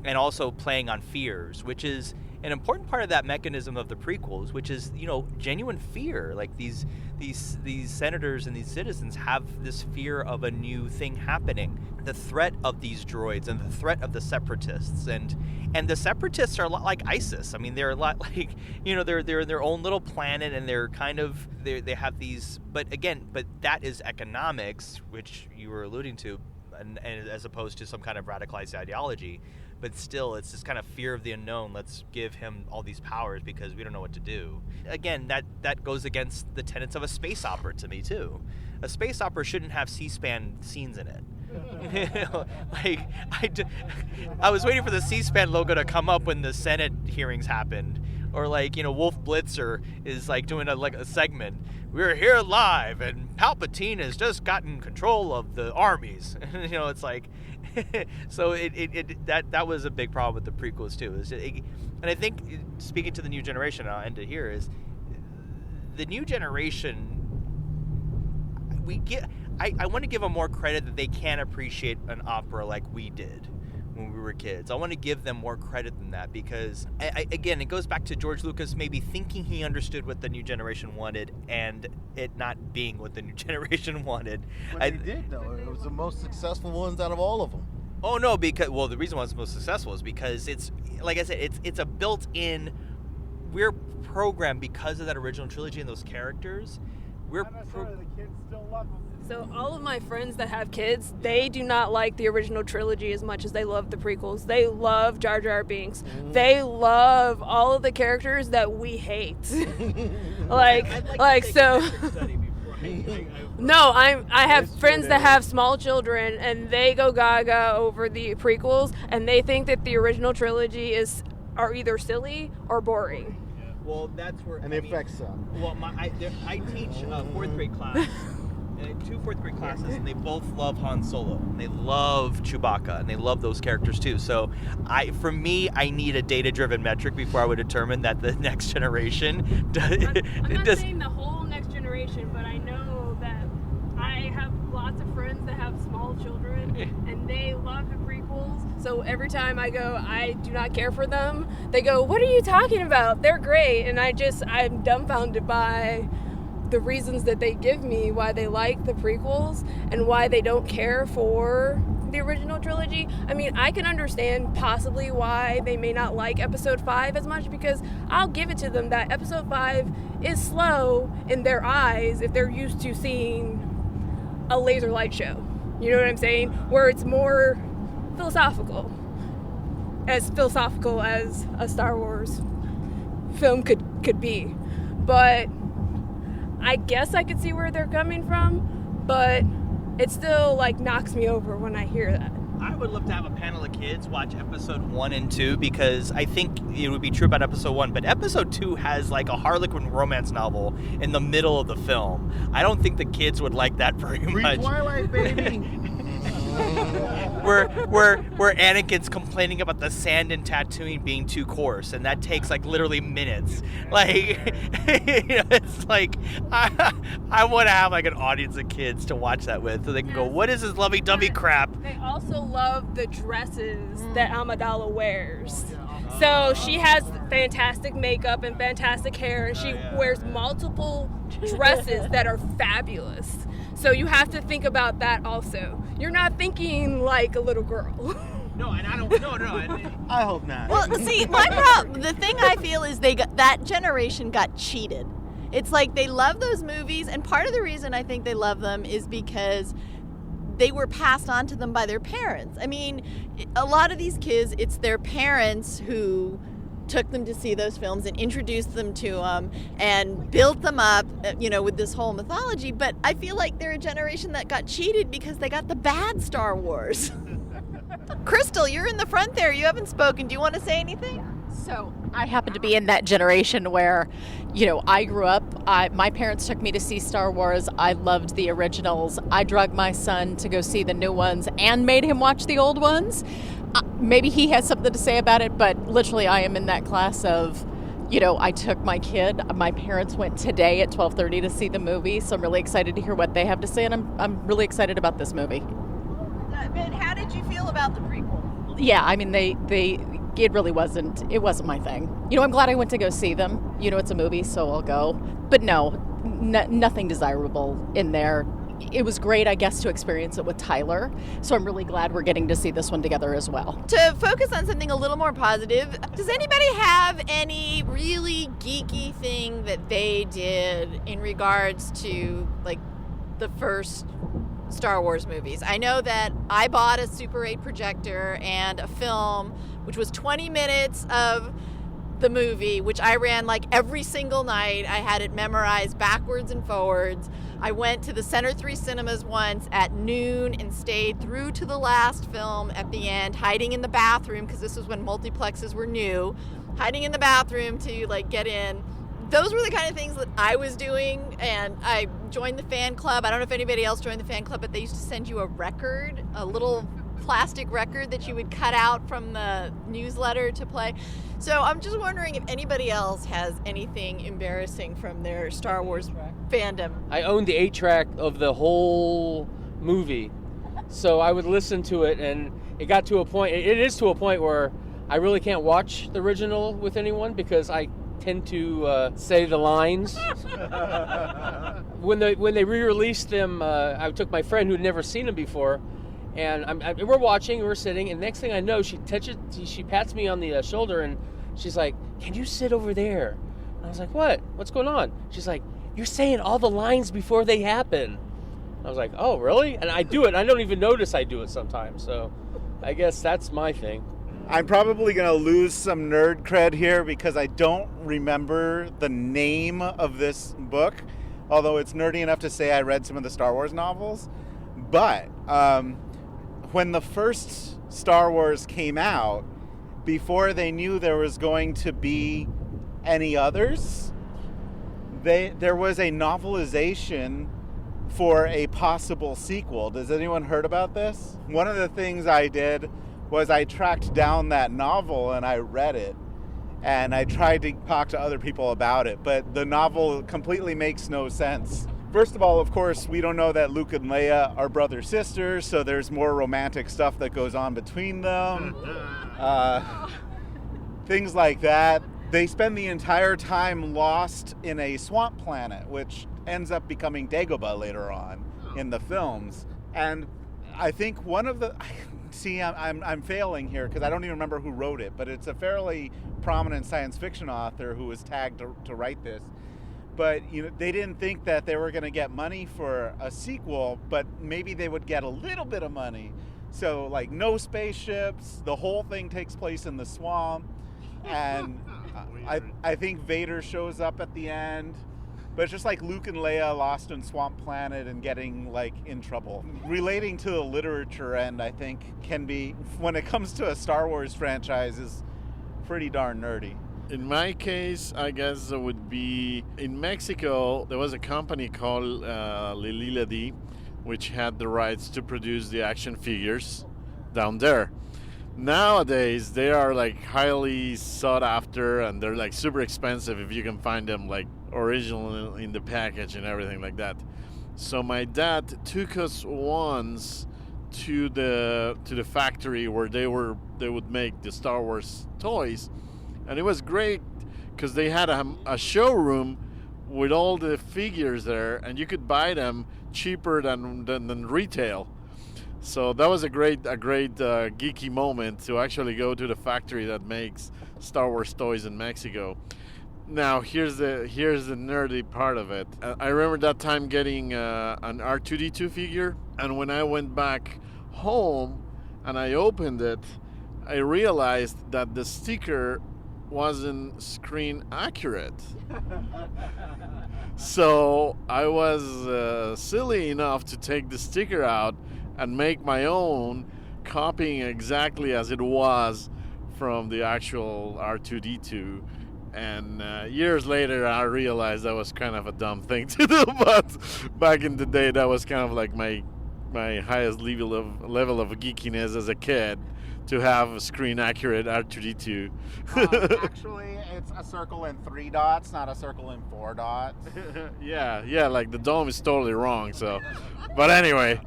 And also playing on fears, which is an important part of that mechanism of the prequels, which is, genuine fear. Like these senators and these citizens have this fear of a new thing happening. The threat of these droids and the threat of the separatists, and the separatists are a lot like ISIS. I mean, they're a lot like, they're their own little planet, and they're kind of, they have these, but that is economics, which you were alluding to, and as opposed to some kind of radicalized ideology. but still, it's this kind of fear of the unknown. Let's give him all these powers because we don't know what to do. Again, that goes against the tenets of a space opera to me too. A space opera shouldn't have C-SPAN scenes in it. I was waiting for the C-SPAN logo to come up when the Senate hearings happened, or Wolf Blitzer is doing a segment. We're here live, and Palpatine has just gotten control of the armies. It's like, so that was a big problem with the prequels too. And I think, speaking to the new generation, I'll end it here, is the new generation. I want to give them more credit that they can appreciate an opera like we did when we were kids. I want to give them more credit than that because, again, it goes back to George Lucas maybe thinking he understood what the new generation wanted and it not being what the new generation wanted. But he did, though. It was the most successful ones out of all of them. Oh, no, because, the reason why it's most successful is because it's, like I said, it's a built-in, we're programmed because of that original trilogy and those characters. The kids still love them. So all of my friends that have kids, they do not like the original trilogy as much as they love the prequels. They love Jar Jar Binks. They love all of the characters that we hate. No, I have friends that have small children, and they go gaga over the prequels, and they think that the original trilogy are either silly or boring. Well, that's where. And the effects suck. Well, I teach a fourth grade class, two fourth grade classes, and they both love Han Solo, and they love Chewbacca, and they love those characters too. So, for me, I need a data-driven metric before I would determine that the next generation. I'm not saying the whole next generation, but I know that I have lots of friends that have small children, and they love the prequels. So every time I go, I do not care for them. They go, "What are you talking about? They're great." And I'm dumbfounded by the reasons that they give me why they like the prequels and why they don't care for the original trilogy. I mean, I can understand possibly why they may not like episode 5 as much, because I'll give it to them that episode 5 is slow in their eyes if they're used to seeing a laser light show. You know what I'm saying? Where it's more philosophical. As philosophical as a Star Wars film could be. But I guess I could see where they're coming from, but it still knocks me over when I hear that. I would love to have a panel of kids watch episode 1 and 2, because I think it would be true about episode 1, but episode 2 has a Harlequin romance novel in the middle of the film. I don't think the kids would like that very much. Twilight, baby. where Anakin's complaining about the sand and Tatooine being too coarse, and that takes literally minutes. It's I want to have an audience of kids to watch that with, so they can go, "What is this lovey-dovey crap?" They also love the dresses that Amidala wears. So she has fantastic makeup and fantastic hair, and she wears multiple dresses that are fabulous. So you have to think about that also. You're not thinking like a little girl. No, and I don't. No. I hope not. Well, see, my problem, the thing I feel is that generation got cheated. It's they love those movies, and part of the reason I think they love them is because they were passed on to them by their parents. I mean, a lot of these kids, it's their parents who took them to see those films and introduced them to them and built them up, with this whole mythology. But I feel like they're a generation that got cheated because they got the bad Star Wars. Crystal, you're in the front there. You haven't spoken. Do you want to say anything? So I happen to be in that generation where, I grew up. My parents took me to see Star Wars. I loved the originals. I drug my son to go see the new ones and made him watch the old ones. Maybe he has something to say about it, but literally I am in that class of, I took my kid. My parents went today at 12:30 to see the movie, so I'm really excited to hear what they have to say, and I'm really excited about this movie. But how did you feel about the prequel? Yeah, I mean, it really wasn't my thing. I'm glad I went to go see them. It's a movie, so I'll go. But no, nothing desirable in there. It was great, I guess, to experience it with Tyler. So I'm really glad we're getting to see this one together as well. To focus on something a little more positive, does anybody have any really geeky thing that they did in regards to, the first Star Wars movies? I know that I bought a Super 8 projector and a film which was 20 minutes of the movie, which I ran like every single night. I had it memorized backwards and forwards. I went to the Center 3 cinemas once at noon and stayed through to the last film at the end, hiding in the bathroom, because this was when multiplexes were new, hiding in the bathroom to like get in. Those were the kind of things that I was doing, and I joined the fan club. I don't know if anybody else joined the fan club, but they used to send you a record, a little plastic record that you would cut out from the newsletter to play. So I'm just wondering if anybody else has anything embarrassing from their Star Wars fandom. I owned the 8-track of the whole movie, so I would listen to it, and it got to a point, it is to a point where I really can't watch the original with anyone because I tend to say the lines. When they re-released them, I took my friend who'd never seen them before, and we're watching, we're sitting, and next thing I know, she pats me on the shoulder, and she's like, "Can you sit over there?" And I was like, "What? What's going on?" She's like, "You're saying all the lines before they happen." I was like, "Oh, really?" And I do it. I don't even notice I do it sometimes. So I guess that's my thing. I'm probably going to lose some nerd cred here because I don't remember the name of this book, although it's nerdy enough to say I read some of the Star Wars novels. But when the first Star Wars came out, before they knew there was going to be any others, there was a novelization for a possible sequel. Does anyone heard about this? One of the things I did was I tracked down that novel and I read it, and I tried to talk to other people about it, but the novel completely makes no sense. First of all, of course, we don't know that Luke and Leia are brother-sisters, so there's more romantic stuff that goes on between them. Things like that. They spend the entire time lost in a swamp planet, which ends up becoming Dagobah later on in the films. And I think one of the... See, I'm failing here because I don't even remember who wrote it, but it's a fairly prominent science fiction author who was tagged to write this. But they didn't think that they were going to get money for a sequel, but maybe they would get a little bit of money. So, like, no spaceships, the whole thing takes place in the swamp, and I think Vader shows up at the end. But it's just like Luke and Leia lost in Swamp Planet and getting, like, in trouble. Relating to the literature end, I think, can be, when it comes to a Star Wars franchise, is pretty darn nerdy. In my case, I guess it would be, in Mexico, there was a company called Lilila D, which had the rights to produce the action figures down there. Nowadays, they are, like, highly sought after, and they're, like, super expensive if you can find them, like, original in the package and everything like that. So my dad took us once to the factory where they would make the Star Wars toys, and it was great because they had a showroom with all the figures there, and you could buy them cheaper than retail. So that was a great geeky moment to actually go to the factory that makes Star Wars toys in Mexico. Now here's the nerdy part of it. I remember that time getting an R2-D2 figure, and when I went back home and I opened it, I realized that the sticker wasn't screen accurate. So I was silly enough to take the sticker out and make my own, copying exactly as it was from the actual R2-D2. And years later, I realized that was kind of a dumb thing to do. But back in the day, that was kind of like my highest level of geekiness as a kid, to have a screen accurate R2-D2. Actually, it's a circle and 3 dots, not a circle and 4 dots. Yeah, like the dome is totally wrong. So, but anyway,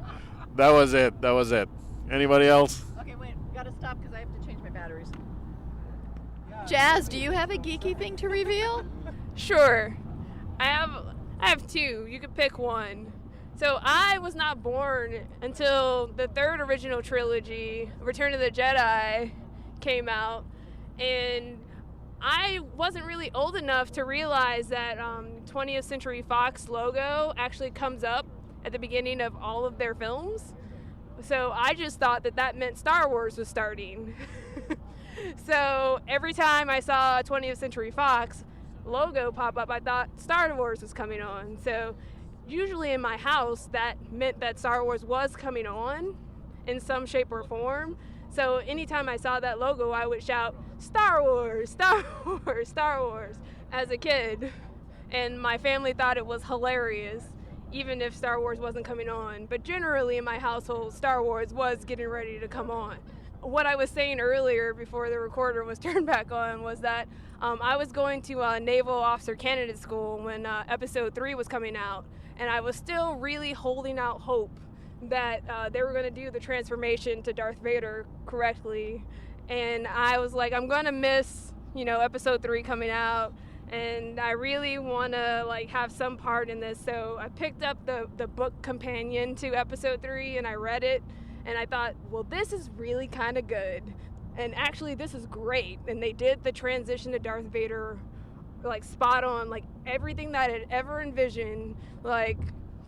that was it. Anybody else? Okay, wait, gotta stop because I have to change my batteries. Jazz, do you have a geeky thing to reveal? Sure. I have two. You could pick one. So I was not born until the third original trilogy, Return of the Jedi, came out, and I wasn't really old enough to realize that 20th Century Fox logo actually comes up at the beginning of all of their films. So I just thought that meant Star Wars was starting. So every time I saw a 20th Century Fox logo pop up, I thought Star Wars was coming on. So usually in my house, that meant that Star Wars was coming on in some shape or form. So anytime I saw that logo, I would shout, Star Wars, Star Wars, Star Wars, as a kid. And my family thought it was hilarious, even if Star Wars wasn't coming on. But generally in my household, Star Wars was getting ready to come on. What I was saying earlier before the recorder was turned back on was that I was going to a Naval Officer Candidate School when Episode 3 was coming out, and I was still really holding out hope that they were going to do the transformation to Darth Vader correctly. And I was like, I'm going to miss, Episode 3 coming out, and I really want to have some part in this. So I picked up the book companion to Episode 3 and I read it, and I thought, well, this is really kind of good, and actually this is great. And they did the transition to Darth Vader spot on, everything that I had ever envisioned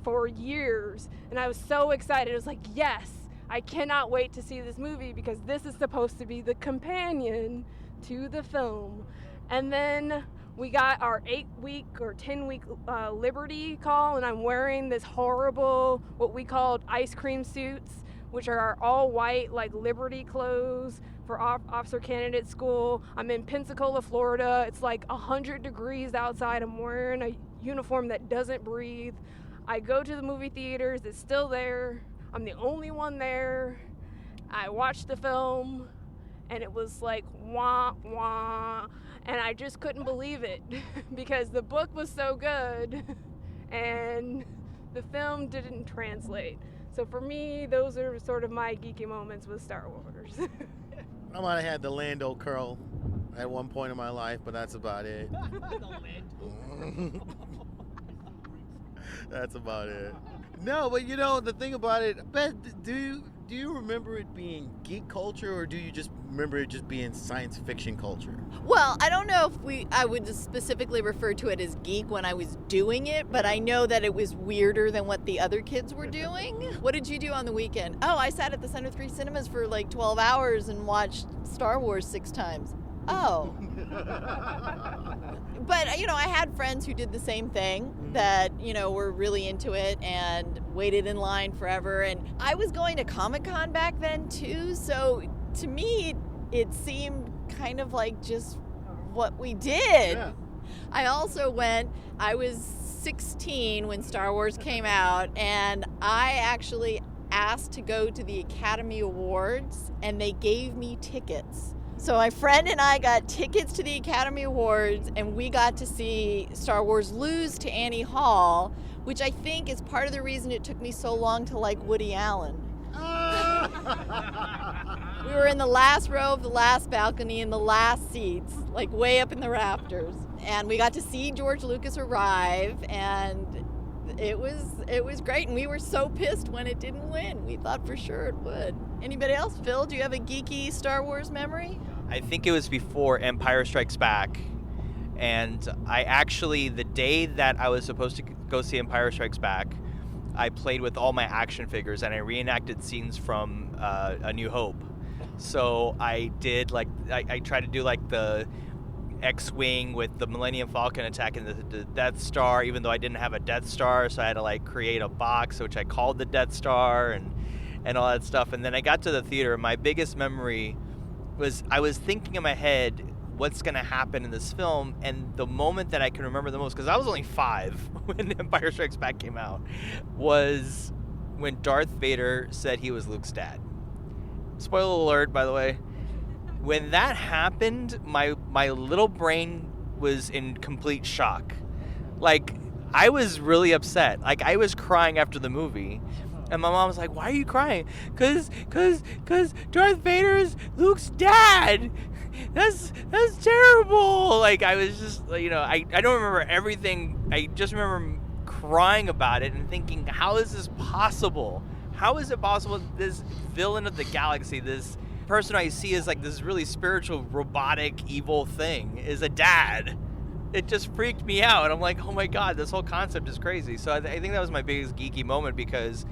for years. And I was so excited. I was like, yes, I cannot wait to see this movie, because this is supposed to be the companion to the film. And then we got our 8-week or 10-week Liberty call, and I'm wearing this horrible, what we called ice cream suits, which are our all white Liberty clothes for Officer Candidate School. I'm in Pensacola, Florida. It's 100 degrees outside. I'm wearing a uniform that doesn't breathe. I go to the movie theaters. It's still there. I'm the only one there. I watched the film, and it was wah, wah. And I just couldn't believe it because the book was so good and the film didn't translate. So for me, those are sort of my geeky moments with Star Wars. I might have had the Lando curl at one point in my life, but that's about it. That's about it. No, but the thing about it, Beth, do you remember it being geek culture, or do you just remember it just being science fiction culture? Well, I don't know if I would specifically refer to it as geek when I was doing it, but I know that it was weirder than what the other kids were doing. What did you do on the weekend? Oh, I sat at the Center 3 Cinemas for 12 hours and watched Star Wars 6 times. Oh. But, I had friends who did the same thing, that, were really into it and waited in line forever. And I was going to Comic-Con back then, too. So to me, it seemed kind of like just what we did. Yeah. I also I was 16 when Star Wars came out, and I actually asked to go to the Academy Awards, and they gave me tickets. So my friend and I got tickets to the Academy Awards, and we got to see Star Wars lose to Annie Hall, which I think is part of the reason it took me so long to like Woody Allen. We were in the last row of the last balcony in the last seats, way up in the rafters. And we got to see George Lucas arrive, and it was great. And we were so pissed when it didn't win. We thought for sure it would. Anybody else? Phil, do you have a geeky Star Wars memory? I think it was before Empire Strikes Back. And I actually, the day that I was supposed to go see Empire Strikes Back, I played with all my action figures and I reenacted scenes from A New Hope. So I did I tried to do the X-Wing with the Millennium Falcon attacking the Death Star, even though I didn't have a Death Star, so I had to create a box which I called the Death Star and all that stuff. And then I got to the theater. My biggest memory was I was thinking in my head what's going to happen in this film, and the moment that I can remember the most, because I was only 5 when Empire Strikes Back came out, was when Darth Vader said he was Luke's dad. Spoiler alert, by the way. When that happened, my little brain was in complete shock. I was really upset. I was crying after the movie. And my mom was like, "Why are you crying?" Cause Darth Vader is Luke's dad. That's terrible. I was just, I don't remember everything. I just remember crying about it and thinking, how is this possible? How is it possible this villain of the galaxy, this person I see as this really spiritual, robotic, evil thing, is a dad? It just freaked me out. And I'm like, oh my God, this whole concept is crazy. So I think that was my biggest geeky moment, because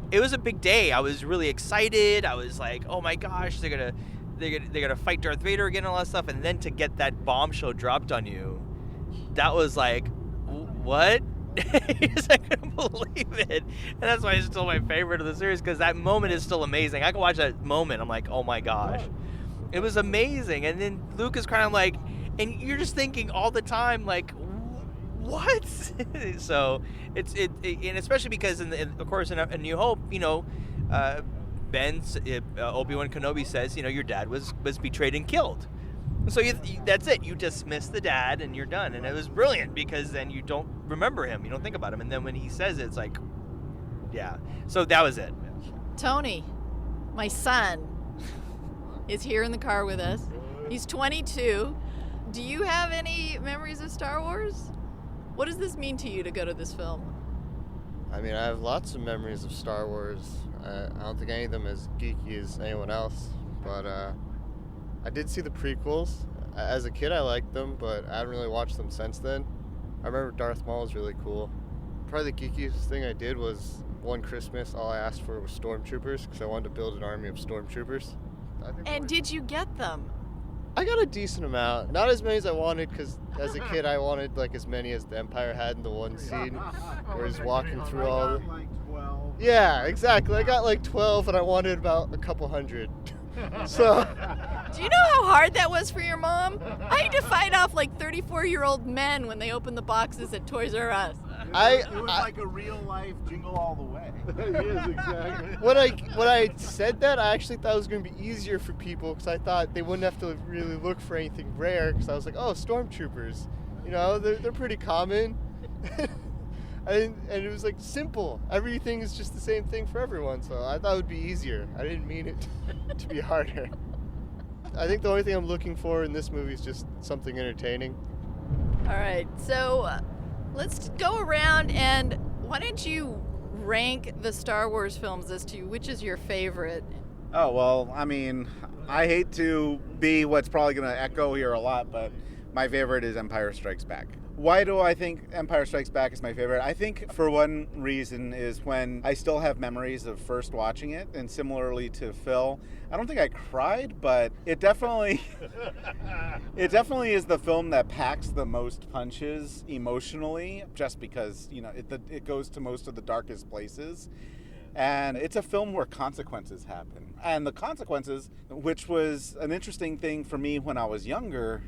it was a big day. I was really excited. I was like, oh my gosh, they're going to they're gonna fight Darth Vader again and all that stuff, and then to get that bombshell dropped on you, that was like, what? I couldn't believe it, and that's why it's still my favorite of the series, because that moment is still amazing. I can watch that moment, I'm like, oh my gosh, it was amazing. And then Luke is crying, I'm like, and you're just thinking all the time, like, what? So and especially because of course in A New Hope, Obi-Wan Kenobi says, your dad was betrayed and killed. So that's it. You dismiss the dad and you're done. And it was brilliant because then you don't remember him. You don't think about him. And then when he says it, it's like, yeah. So that was it. Tony, my son, is here in the car with us. He's 22. Do you have any memories of Star Wars? What does this mean to you to go to this film? I mean, I have lots of memories of Star Wars. I don't think any of them as geeky as anyone else, but I did see the prequels. As a kid, I liked them, but I haven't really watched them since then. I remember Darth Maul was really cool. Probably the geekiest thing I did was one Christmas, all I asked for was stormtroopers, because I wanted to build an army of stormtroopers. And did you get them? I got a decent amount. Not as many as I wanted, because as a kid I wanted like as many as the Empire had in the one scene where he's walking through all the... Yeah, exactly. I got like 12 and I wanted about a couple hundred. So... Do you know how hard that was for your mom? I had to fight off like 34-year-old men when they opened the boxes at Toys R Us. It was like a real-life Jingle All the Way. Yes, exactly. When I said that, I actually thought it was going to be easier for people because I thought they wouldn't have to really look for anything rare because I was like, oh, stormtroopers. They're pretty common. And it was like simple. Everything is just the same thing for everyone, so I thought it would be easier. I didn't mean it to be harder. I think the only thing I'm looking for in this movie is just something entertaining. All right, so let's go around and why don't you rank the Star Wars films as to which is your favorite? Oh, well, I mean, I hate to be what's probably going to echo here a lot, but my favorite is Empire Strikes Back. Why do I think Empire Strikes Back is my favorite? I think for one reason is when I still have memories of first watching it, and similarly to Phil, I don't think I cried, but it definitely is the film that packs the most punches emotionally, just because it goes to most of the darkest places. And it's a film where consequences happen. And the consequences, which was an interesting thing for me when I was younger,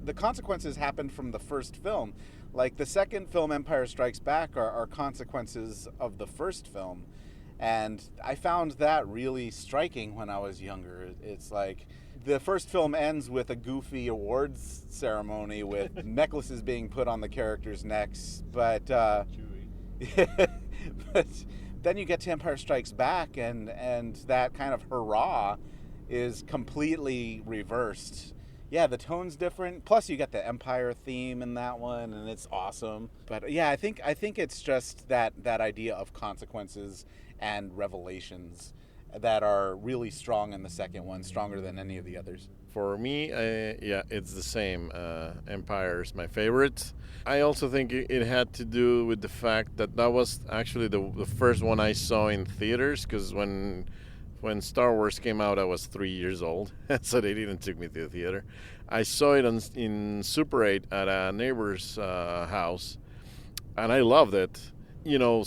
the consequences happened from the first film. Like the second film, Empire Strikes Back, are consequences of the first film. And I found that really striking when I was younger. It's like the first film ends with a goofy awards ceremony with necklaces being put on the characters' necks. But then you get to Empire Strikes Back, and that kind of hurrah is completely reversed. Yeah, the tone's different. Plus, you get the Empire theme in that one, and it's awesome. But yeah, I think it's just that idea of consequences and revelations that are really strong in the second one, stronger than any of the others. For me, it's the same. Empire is my favorite. I also think it had to do with the fact that was actually the first one I saw in theaters, because when Star Wars came out, I was 3 years old, so they didn't take me to the theater. I saw it in Super 8 at a neighbor's house, and I loved it.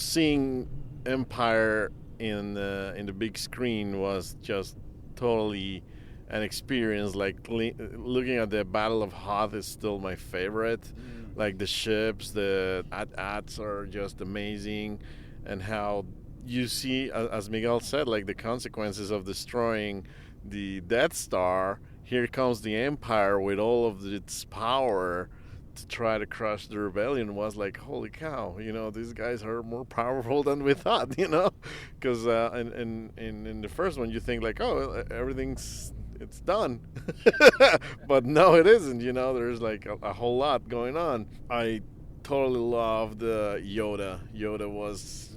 Seeing Empire in the big screen was just totally an experience. Like looking at the Battle of Hoth is still my favorite. Like the ships, the AT-ATs are just amazing, and how you see, as Miguel said, like the consequences of destroying the Death Star. Here comes the Empire with all of its power to try to crush the rebellion. Was like, holy cow, these guys are more powerful than we thought, because in the first one you think like, oh, it's done. But no, it isn't. There's like a whole lot going on. I totally loved Yoda. Yoda was,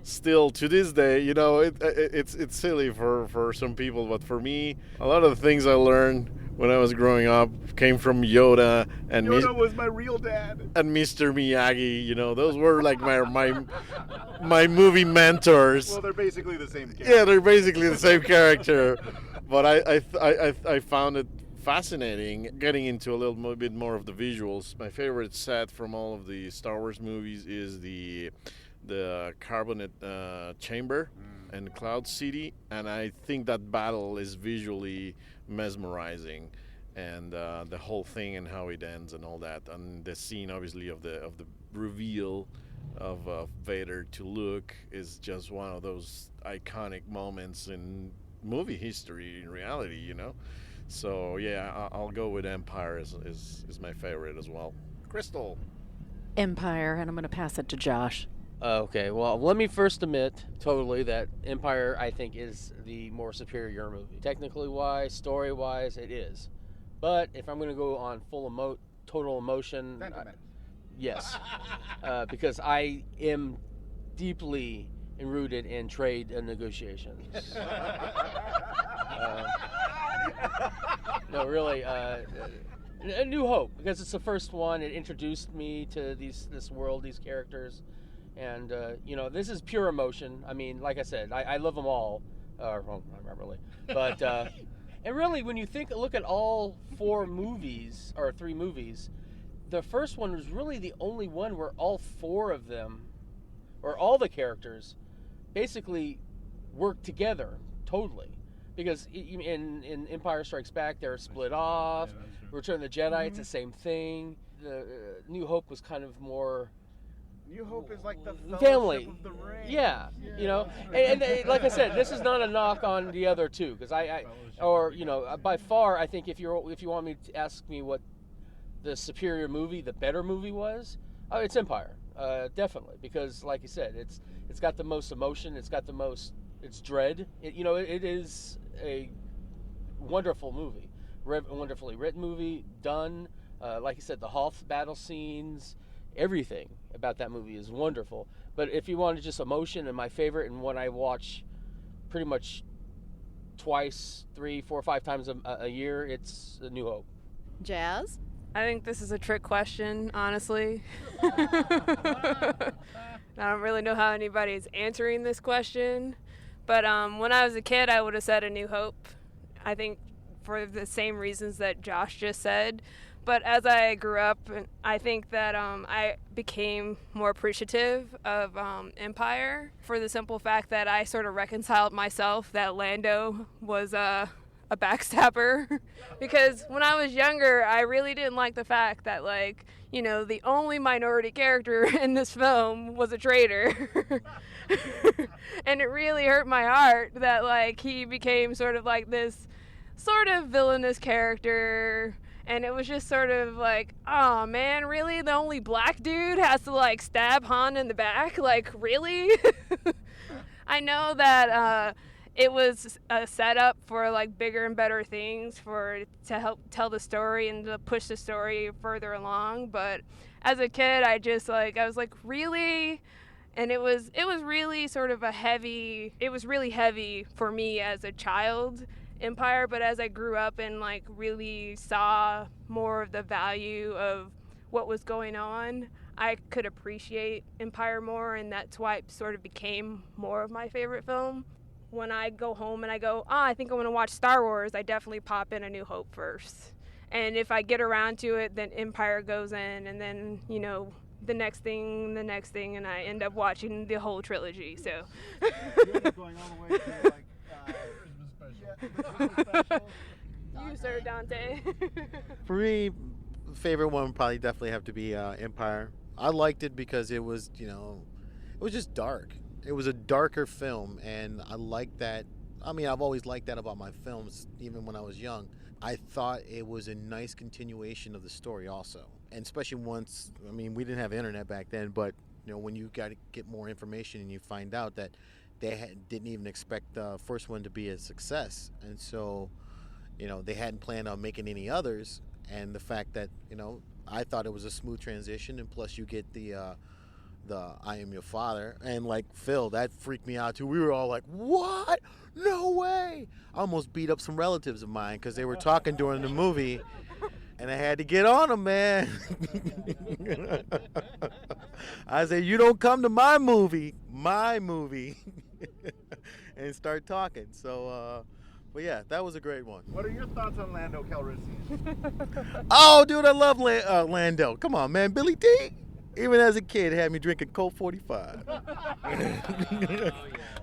still to this day, it's silly for some people, but for me, a lot of the things I learned when I was growing up came from Yoda. And Yoda was my real dad. And Mr. Miyagi, those were like my movie mentors. Well, they're basically the same character. Yeah, they're basically the same character. But I found it fascinating getting into a little bit more of the visuals. My favorite set from all of the Star Wars movies is the carbonate chamber and Cloud City, and I think that battle is visually mesmerizing, and the whole thing and how it ends and all that, and the scene obviously of the reveal of Vader to Luke is just one of those iconic moments in movie history, in reality, you know. So yeah, I'll go with Empire is my favorite as well. Crystal. Empire, and I'm going to pass it to Josh. Okay, well, let me first admit totally that Empire, I think, is the more superior movie. Technically wise, story wise, it is. But if I'm going to go on total emotion, yes, because I am deeply rooted in trade and negotiations. No, really, A New Hope, because it's the first one. It introduced me to this world, these characters. And, this is pure emotion. I mean, like I said, I love them all. Well, not really. But, and really, when you look at all 4 movies, or 3 movies, the first one was really the only one where all 4 of them, or all the characters, basically work together totally. Because in Empire Strikes Back, they're split off. Return of the Jedi, it's the same thing. The New Hope was kind of more... New Hope is like the family of the ring. Yeah, and like I said, this is not a knock on the other two, because by far, I think if you want me to ask me what the superior movie, the better movie was, it's Empire, definitely, because like you said, it's got the most emotion, it's dread. It is a wonderful movie, wonderfully written movie, done. Like you said, the Hoth battle scenes, everything about that movie is wonderful. But if you wanted just emotion, and my favorite, and one I watch pretty much twice, 3, 4, 5 times a year, it's A New Hope. Jazz? I think this is a trick question, honestly. I don't really know how anybody is answering this question. But when I was a kid, I would have said A New Hope. I think for the same reasons that Josh just said. But as I grew up, I think that I became more appreciative of Empire for the simple fact that I sort of reconciled myself that Lando was a backstabber. Because when I was younger, I really didn't like the fact that, the only minority character in this film was a traitor. And it really hurt my heart that, he became sort of like this sort of villainous character. And it was just sort of oh man, really? The only black dude has to stab Han in the back? Really? I know that it was a setup for bigger and better things to help tell the story and to push the story further along. But as a kid, I was really? And it was really sort of it was really heavy for me as a child, Empire, but as I grew up and really saw more of the value of what was going on, I could appreciate Empire more, and that's why it sort of became more of my favorite film. When I go home and I go, I think I want to watch Star Wars, I definitely pop in A New Hope first. And if I get around to it, then Empire goes in, and then, the next thing, and I end up watching the whole trilogy, so. You end up going all the way to, Christmas special. You, Sir Dante. For me, favorite one would probably definitely have to be Empire. I liked it because it was, it was just dark. It was a darker film, and I liked that. I mean, I've always liked that about my films, even when I was young. I thought it was a nice continuation of the story also. And especially once, we didn't have internet back then, but, when you got to get more information and you find out that they didn't even expect the first one to be a success. And so, they hadn't planned on making any others. And the fact that, I thought it was a smooth transition. And plus you get the I Am Your Father. And Phil, that freaked me out too. We were all like, what? No way. I almost beat up some relatives of mine because they were talking during the movie. And I had to get on them, man. I said, you don't come to my movie, and start talking. So, But yeah, that was a great one. What are your thoughts on Lando Calrissian? Oh, dude, I love Lando. Come on, man. Billy D, even as a kid, had me drinking Colt 45.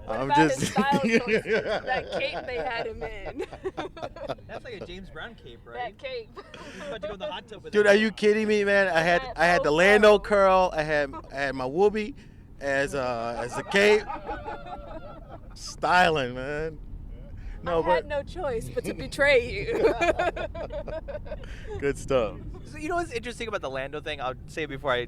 I'm just. His style choices, that cape they had him in. That's like a James Brown cape, right? That cape. About to go in the hot tub with Dude, that. are you kidding me, man? I had the Lando curl. I had my whoopee as a cape. Styling, man. No, I had no choice but to betray you. Good stuff. So you know what's interesting about the Lando thing? I'll say it before I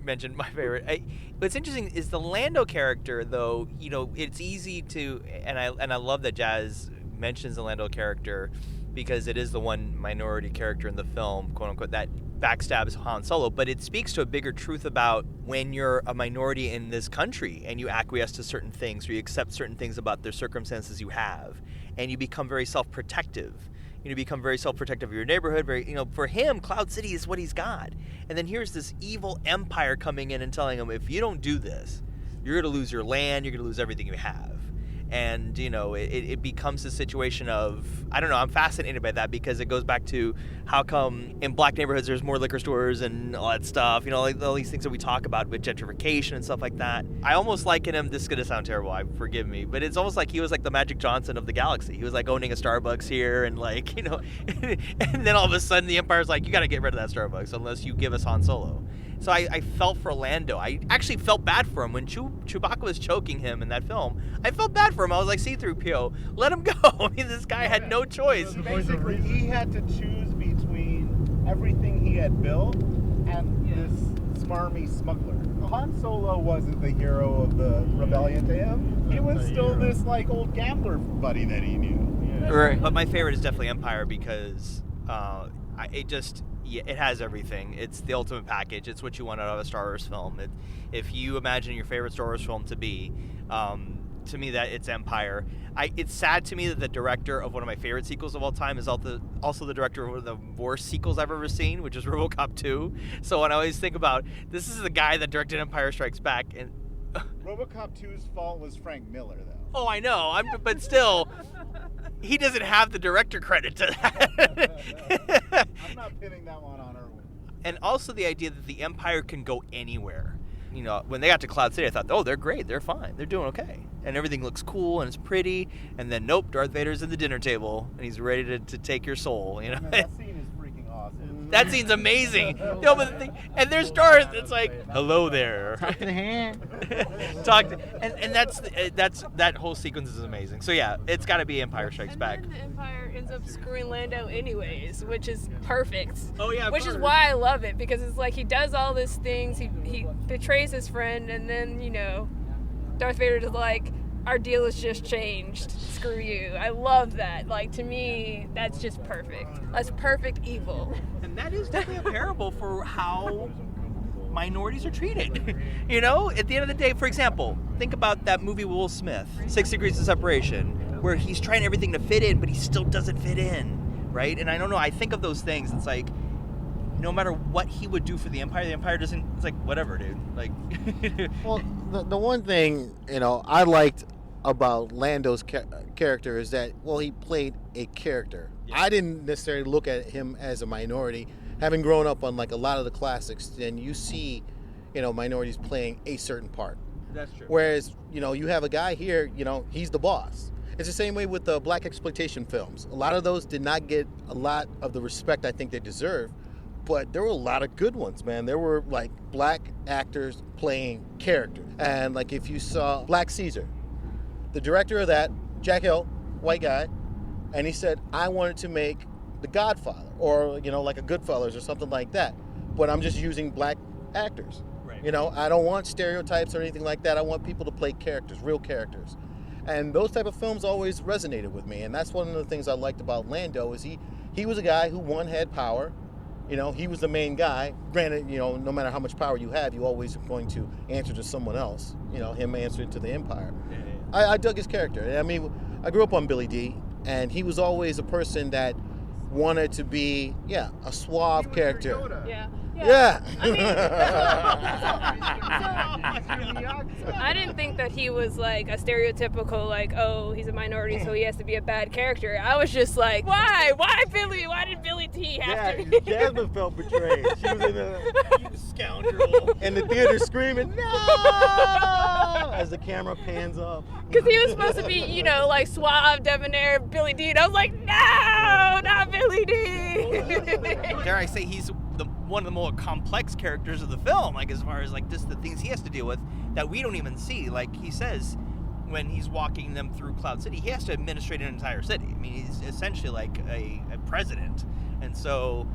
mention my favorite. What's interesting is the Lando character, though. You know, it's easy to, and I love that Jazz mentions the Lando character because it is the one minority character in the film, quote unquote, that backstabs Han Solo. But it speaks to a bigger truth about when you're a minority in this country and you acquiesce to certain things or you accept certain things about the circumstances you have, and you become very self-protective. You become very self-protective of your neighborhood. For him, Cloud City is what he's got. And then here's this evil empire coming in and telling him, if you don't do this, you're going to lose your land, you're going to lose everything you have. And, it becomes a situation of, I don't know, I'm fascinated by that because it goes back to how come in black neighborhoods there's more liquor stores and all that stuff, like all these things that we talk about with gentrification and stuff like that. I almost liken him, this is going to sound terrible, forgive me, but it's almost like he was like the Magic Johnson of the galaxy. He was like owning a Starbucks here and and then all of a sudden the Empire's like, you got to get rid of that Starbucks unless you give us Han Solo. So I felt for Lando. I actually felt bad for him when Chewbacca was choking him in that film. I felt bad for him. I was like, C-3PO, let him go. I mean, this guy had no choice. Basically, he had to choose between everything he had built and this smarmy smuggler. Han Solo wasn't the hero of the rebellion to him. He was still this old gambler buddy that he knew. Right. But my favorite is definitely Empire because it has everything. It's the ultimate package. It's what you want out of a Star Wars film. If you imagine your favorite Star Wars film to be, to me that it's Empire. It's sad to me that the director of one of my favorite sequels of all time is also the director of one of the worst sequels I've ever seen, which is RoboCop 2. So when I always think about, this is the guy that directed Empire Strikes Back, and RoboCop 2's fault was Frank Miller, though. Oh, I know. But still, he doesn't have the director credit to that. I'm not pinning that one on Erwin. And also the idea that the Empire can go anywhere. When they got to Cloud City, I thought, oh, they're great. They're fine. They're doing okay. And everything looks cool and it's pretty. And then, nope, Darth Vader's at the dinner table and he's ready to take your soul. That scene is freaking awesome. That scene's amazing. And there's Darth. It's like, hello there. Talk to the hand. And that's that whole sequence is amazing. So yeah, it's got to be Empire Strikes Back. And then the Empire ends up screwing Lando anyways, which is perfect. Oh yeah. Which is why I love it, because it's like he does all these things. He betrays his friend, and then Darth Vader is like, our deal has just changed. Screw you. I love that. To me, that's just perfect. That's perfect evil. And that is definitely a parable for how minorities are treated. At the end of the day, for example, think about that movie Will Smith, 6 Degrees of Separation, where he's trying everything to fit in, but he still doesn't fit in, right? And I don't know, I think of those things, it's like, no matter what he would do for the Empire doesn't, it's like, whatever, dude. Well, the one thing, I liked about Lando's character is that, he played a character. Yeah. I didn't necessarily look at him as a minority. Having grown up on a lot of the classics, then you see, minorities playing a certain part. That's true. Whereas, you have a guy here, he's the boss. It's the same way with the black exploitation films. A lot of those did not get a lot of the respect I think they deserve, but there were a lot of good ones, man. There were black actors playing characters. And if you saw Black Caesar, the director of that, Jack Hill, white guy, and he said, I wanted to make The Godfather, or, a Goodfellas or something like that, but I'm just using black actors. Right. I don't want stereotypes or anything like that. I want people to play characters, real characters. And those type of films always resonated with me, and that's one of the things I liked about Lando is he was a guy who, one, had power. He was the main guy. Granted, no matter how much power you have, you always are going to answer to someone else. Him answering to the Empire. Yeah. I dug his character. I mean, I grew up on Billy D, and he was always a person that wanted to be, a suave character. Yeah, Yeah. I didn't think that he was like a stereotypical, like, oh, he's a minority, so he has to be a bad character. I was just like, why? Why Billy? Why did Billy T have to be? Jasmine felt betrayed. She was in you scoundrel. In the theater screaming, no! As the camera pans up. Because he was supposed to be, you know, like suave, debonair Billy D. And I was like, no, not Billy D. Dare I say he's one of the more complex characters of the film, like as far as like just the things he has to deal with that we don't even see. Like he says when he's walking them through Cloud City, he has to administrate an entire city. I mean, he's essentially like a president. And so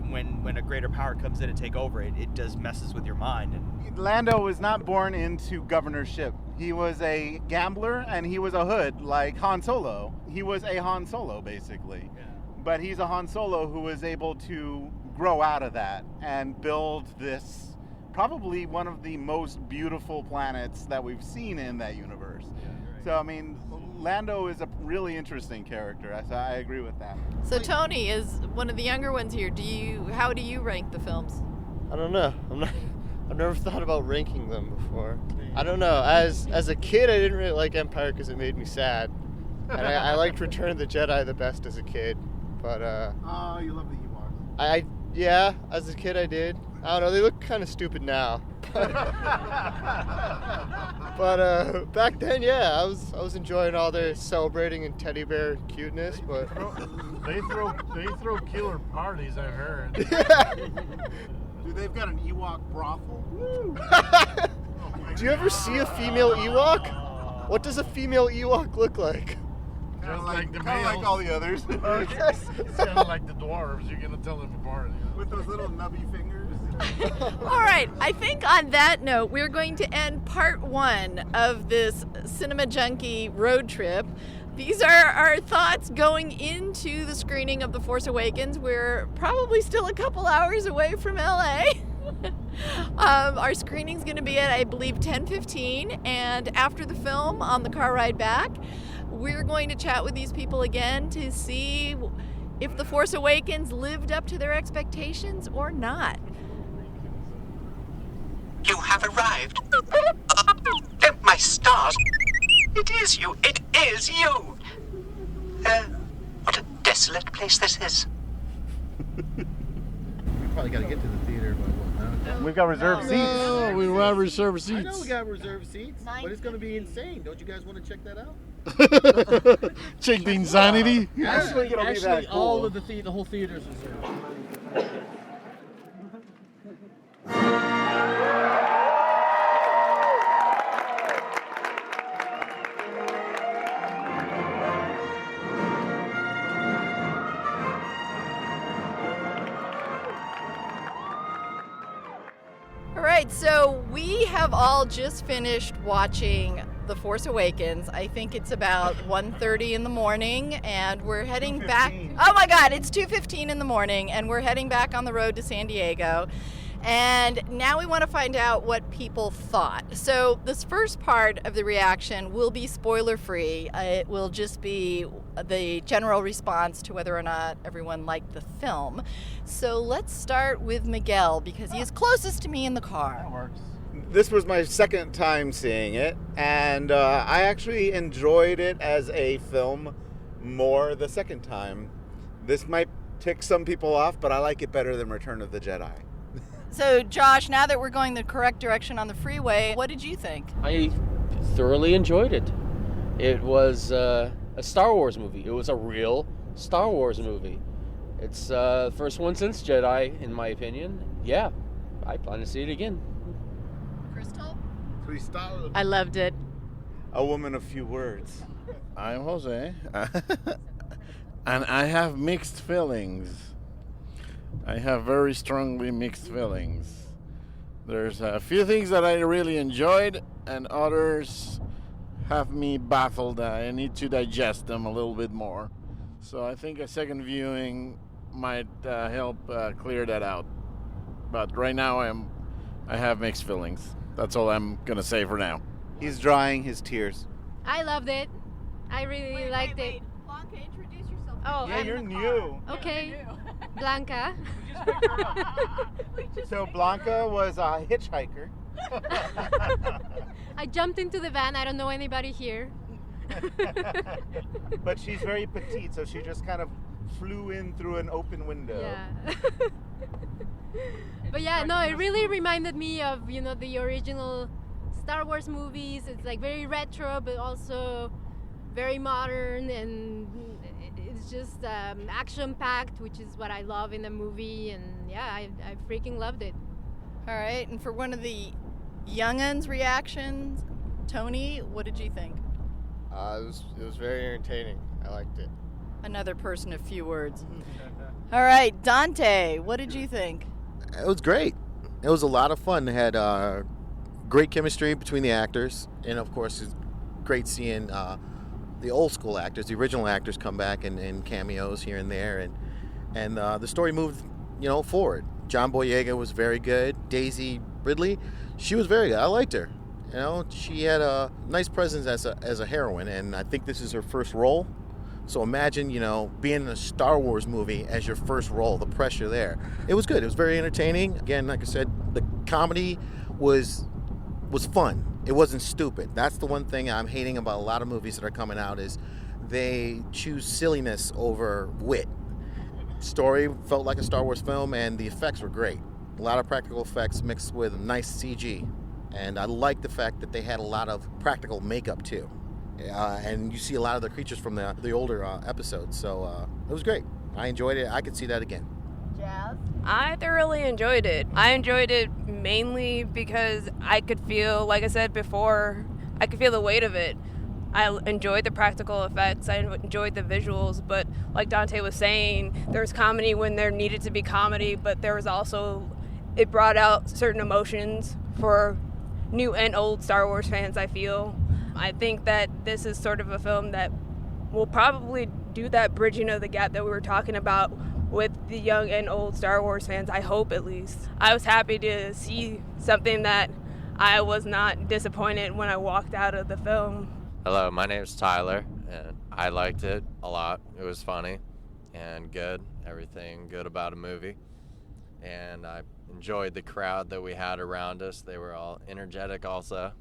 when a greater power comes in to take over, it does messes with your mind. And Lando was not born into governorship. He was a gambler and he was a hood like Han Solo. He was a Han Solo, basically. Yeah. But he's a Han Solo who was able to grow out of that and build this, probably one of the most beautiful planets that we've seen in that universe. Yeah, right. So, I mean, Lando is a really interesting character. So I agree with that. So Tony is one of the younger ones here. How do you rank the films? I don't know. I've never thought about ranking them before. I don't know. As a kid, I didn't really like Empire because it made me sad, and I liked Return of the Jedi the best as a kid. But oh, you love the Ewoks. Yeah, as a kid I did. I don't know. They look kind of stupid now. But back then, yeah, I was enjoying all their celebrating and teddy bear cuteness. But they throw killer parties, I've heard. Dude, they've got an Ewok brothel. Do you ever see a female Ewok? What does a female Ewok look like? Just like the kind of males. like all the others. It's kind of like the dwarves. You're gonna tell them apart. With those little nubby fingers. All right, I think on that note, we're going to end part 1 of this Cinema Junkie road trip. These are our thoughts going into the screening of The Force Awakens. We're probably still a couple hours away from LA. Our screening's going to be at, I believe, 10:15, and after the film, on the car ride back, we're going to chat with these people again to see if The Force Awakens lived up to their expectations or not. You have arrived. My stars. It is you. It is you. What a desolate place this is. We probably got to get to the theater by what now? We've got reserved seats. Oh, we have reserved seats. I know we got reserved seats, but it's going to be insane. Don't you guys want to check that out? Check the insanity. Actually, it'll be that cool. All of the whole theater's reserved. All right, so we have all just finished watching The Force Awakens. I think it's about 1:30 in the morning, and we're heading back. Oh my God, it's 2:15 in the morning, and we're heading back on the road to San Diego. And now we want to find out what people thought. So this first part of the reaction will be spoiler-free. It will just be the general response to whether or not everyone liked the film. So let's start with Miguel, because he is closest to me in the car. That works. This was my second time seeing it, and I actually enjoyed it as a film more the second time. This might tick some people off, but I like it better than Return of the Jedi. So, Josh, now that we're going the correct direction on the freeway, what did you think? I thoroughly enjoyed it. It was a Star Wars movie. It was a real Star Wars movie. It's the first one since Jedi, in my opinion. Yeah, I plan to see it again. Crystal? I loved it. A woman of few words. I'm Jose, and I have mixed feelings. I have very strongly mixed feelings. There's a few things that I really enjoyed, and others have me baffled. I need to digest them a little bit more. So I think a second viewing might help clear that out. But right now I have mixed feelings. That's all I'm going to say for now. He's drying his tears. I loved it. I really liked it. Blanca, introduce yourself. Oh, Yeah, you're new. Okay. Blanca. So Blanca was a hitchhiker. I jumped into the van. I don't know anybody here. But she's very petite, so she just kind of flew in through an open window. Yeah. But yeah, no, it really reminded me of, the original Star Wars movies. It's like very retro, but also very modern, and it's just action-packed, which is what I love in a movie. And yeah, I freaking loved it. All right, and for one of the young'uns' reactions, Tony, what did you think? It was very entertaining. I liked it. Another person of few words. All right, Dante, what did you think? It was great. It was a lot of fun. They had great chemistry between the actors, and of course, it's great seeing the old school actors, the original actors, come back and cameos here and there, and the story moved, forward. John Boyega was very good. Daisy Ridley, she was very good. I liked her. She had a nice presence as a heroine, and I think this is her first role. So imagine, being in a Star Wars movie as your first role, the pressure there. It was good. It was very entertaining. Again, like I said, the comedy was fun. It wasn't stupid. That's the one thing I'm hating about a lot of movies that are coming out is they choose silliness over wit. Story felt like a Star Wars film, and the effects were great. A lot of practical effects mixed with nice CG. And I like the fact that they had a lot of practical makeup too. And you see a lot of the creatures from the older episodes. So it was great. I enjoyed it. I could see that again. Jazz? I thoroughly enjoyed it. I enjoyed it mainly because I could feel, like I said before, I could feel the weight of it. I enjoyed the practical effects. I enjoyed the visuals. But like Dante was saying, there was comedy when there needed to be comedy, but there was also, it brought out certain emotions for new and old Star Wars fans, I feel. I think that this is sort of a film that will probably do that bridging of the gap that we were talking about with the young and old Star Wars fans, I hope at least. I was happy to see something that I was not disappointed when I walked out of the film. Hello, my name is Tyler, and I liked it a lot. It was funny and good, everything good about a movie. And I enjoyed the crowd that we had around us. They were all energetic also,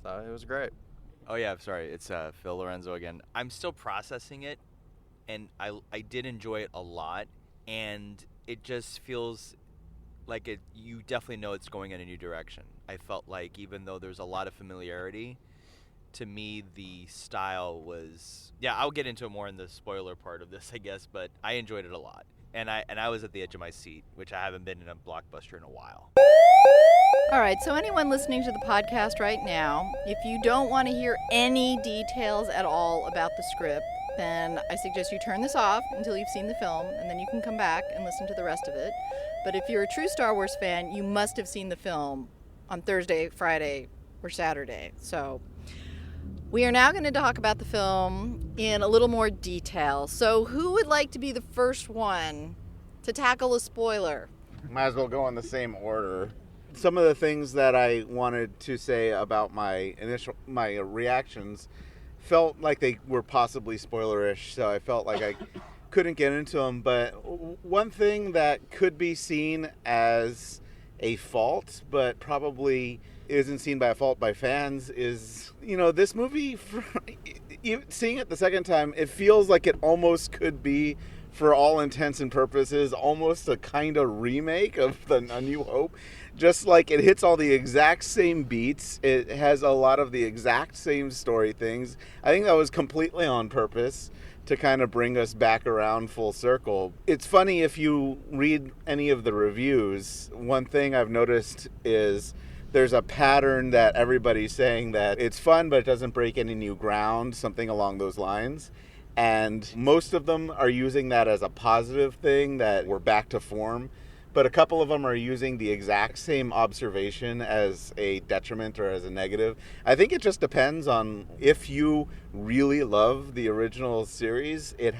so it was great. Oh yeah, sorry, it's Phil Lorenzo again. I'm still processing it, and I did enjoy it a lot, and it just feels like you definitely know it's going in a new direction. I felt like even though there's a lot of familiarity, to me the style was, I'll get into it more in the spoiler part of this, I guess, but I enjoyed it a lot. And I was at the edge of my seat, which I haven't been in a blockbuster in a while. All right, so anyone listening to the podcast right now, if you don't want to hear any details at all about the script, then I suggest you turn this off until you've seen the film, and then you can come back and listen to the rest of it. But if you're a true Star Wars fan, you must have seen the film on Thursday, Friday, or Saturday. So we are now going to talk about the film in a little more detail. So who would like to be the first one to tackle a spoiler? Might as well go in the same order. Some of the things that I wanted to say about my reactions felt like they were possibly spoilerish, so I felt like I couldn't get into them. But one thing that could be seen as a fault, but probably isn't seen by a fault by fans, is, this movie, seeing it the second time, it feels like it almost could be, for all intents and purposes, almost a kind of remake of A New Hope. Just like it hits all the exact same beats. It has a lot of the exact same story things. I think that was completely on purpose to kind of bring us back around full circle. It's funny, if you read any of the reviews, one thing I've noticed is there's a pattern that everybody's saying that it's fun, but it doesn't break any new ground, something along those lines. And most of them are using that as a positive thing, that we're back to form. But a couple of them are using the exact same observation as a detriment or as a negative. I think it just depends on, if you really love the original series, it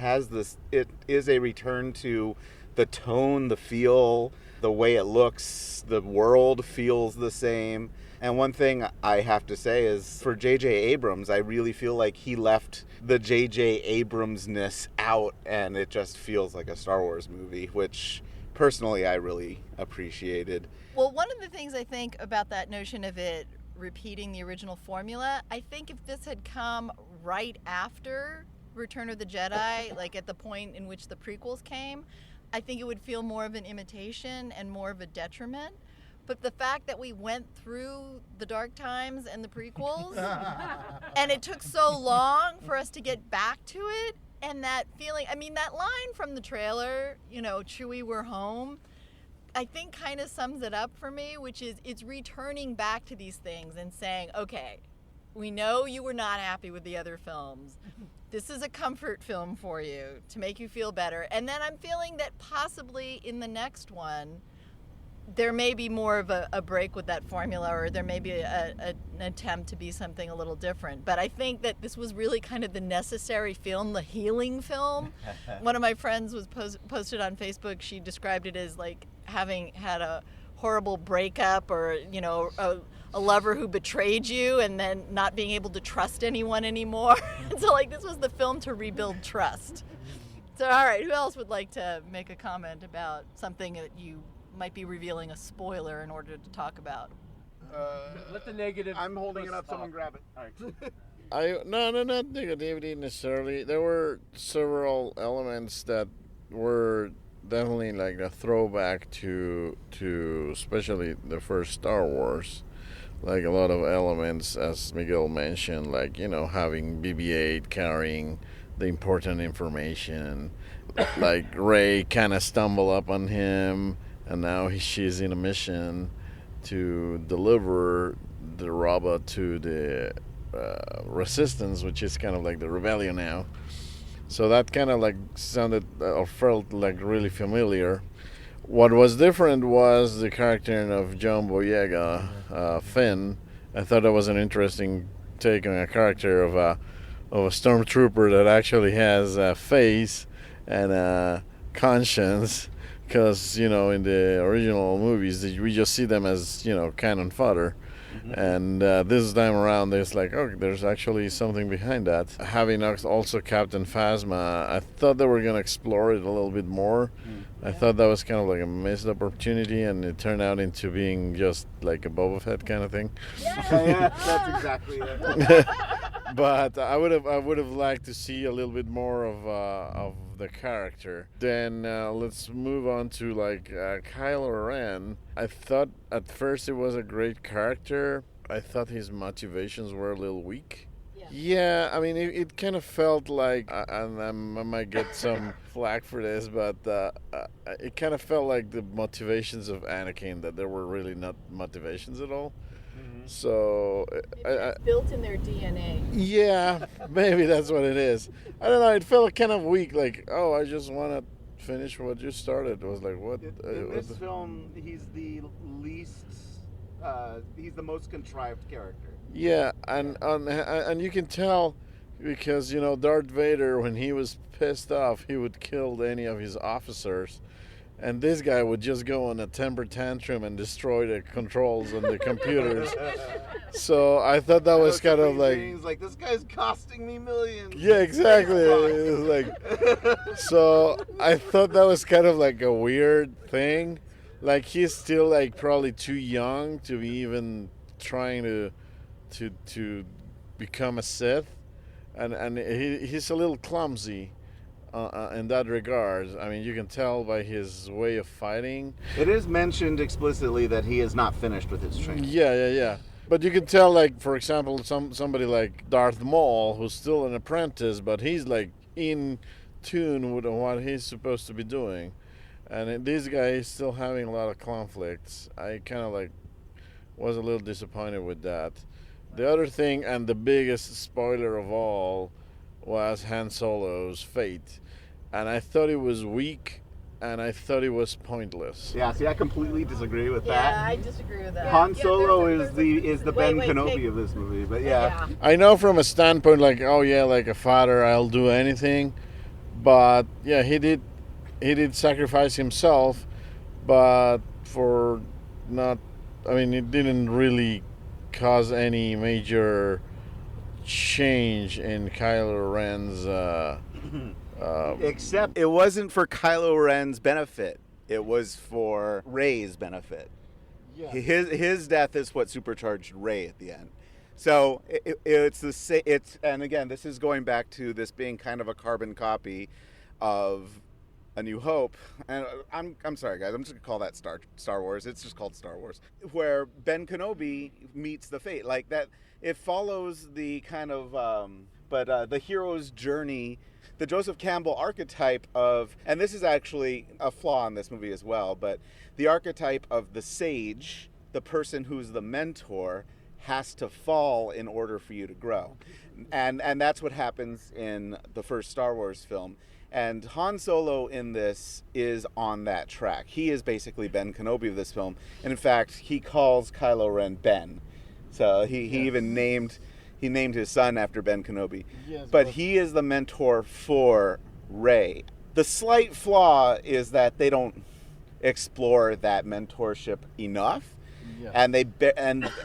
is a return to the tone, the feel, the way it looks, the world feels the same. And one thing I have to say is for J.J. Abrams, I really feel like he left the J.J. Abrams-ness out, and it just feels like a Star Wars movie, which personally I really appreciated. Well, one of the things I think about that notion of it repeating the original formula, I think if this had come right after Return of the Jedi, like at the point in which the prequels came, I think it would feel more of an imitation and more of a detriment. But the fact that we went through the dark times and the prequels, and it took so long for us to get back to it, and that feeling, I mean, that line from the trailer, you know, Chewie, we're home, I think kind of sums it up for me, which is it's returning back to these things and saying, okay, we know you were not happy with the other films. This is a comfort film for you to make you feel better. And then I'm feeling that possibly in the next one, there may be more of a break with that formula, or there may be an attempt to be something a little different. But I think that this was really kind of the necessary film, the healing film. One of my friends was posted on Facebook. She described it as like having had a horrible breakup, or, you know, a lover who betrayed you and then not being able to trust anyone anymore. So like this was the film to rebuild trust. So all right, who else would like to make a comment about something that you might be revealing a spoiler in order to talk about? Let the negative. I'm holding it up. Someone grab it. All right. No, not negativity necessarily. There were several elements that were definitely like a throwback to especially the first Star Wars. Like a lot of elements, as Miguel mentioned, like, you know, having BB-8 carrying the important information, like Rey kind of stumble up on him, and now she's in a mission to deliver the robot to the resistance, which is kind of like the rebellion now. So that kind of like sounded or felt like really familiar. What was different was the character of John Boyega, Finn. I thought that was an interesting take on a character of a stormtrooper that actually has a face and a conscience. Because, you know, in the original movies, we just see them as, you know, cannon fodder. And this time around, there's like, oh, there's actually something behind that. Having also Captain Phasma, I thought they were going to explore it a little bit more. I thought that was kind of like a missed opportunity, and it turned out into being just like a Boba Fett kind of thing. Yeah, that's exactly it. But I would have liked to see a little bit more of the character. Then let's move on to like Kylo Ren. I thought at first it was a great character. I thought his motivations were a little weak. Yeah, I mean, it kind of felt like, and I might get some flack for this, but it kind of felt like the motivations of Anakin, that there were really not motivations at all. So it's built in their DNA. Yeah, maybe that's what it is. I don't know. It felt kind of weak. Like, oh, I just want to finish what you started. It was like, what? In this film, he's the least. He's the most contrived character. Yeah, and you can tell because, you know, Darth Vader, when he was pissed off, he would kill any of his officers. And this guy would just go on a temper tantrum and destroy the controls and the computers. So I thought that was kind of like... He's like, this guy's costing me millions. Yeah, exactly. It was like, so I thought that was kind of like a weird thing. Like, he's still like probably too young to be even trying to become a Sith. And he's a little clumsy. In that regard, I mean, you can tell by his way of fighting. It is mentioned explicitly that he is not finished with his training. Yeah. But you can tell, like, for example, somebody like Darth Maul, who's still an apprentice, but he's like in tune with what he's supposed to be doing. And this guy is still having a lot of conflicts. I kind of like was a little disappointed with that. The other thing, and the biggest spoiler of all, was Han Solo's fate. And I thought it was weak, and I thought it was pointless. Yeah, see, I completely disagree with that. Yeah, I disagree with that. Han Solo is the Ben Kenobi of this movie, but yeah. I know from a standpoint like, oh yeah, like a father, I'll do anything. But yeah, he did sacrifice himself, but for not, I mean, it didn't really cause any major change in Kylo Ren's. Except it wasn't for Kylo Ren's benefit. It was for Rey's benefit. Yeah. His death is what supercharged Rey at the end. So it's the same. And again, this is going back to this being kind of a carbon copy of A New Hope. And I'm sorry, guys. I'm just gonna call that Star Wars. It's just called Star Wars, where Ben Kenobi meets the fate. Like that, it follows the kind of the hero's journey. The Joseph Campbell archetype of, and this is actually a flaw in this movie as well, but the archetype of the sage, the person who's the mentor, has to fall in order for you to grow. And that's what happens in the first Star Wars film. And Han Solo in this is on that track. He is basically Ben Kenobi of this film. And in fact, he calls Kylo Ren Ben. So he even named his son after Ben Kenobi. Yes, but he is the mentor for Rey. The slight flaw is that they don't explore that mentorship enough. Yeah. And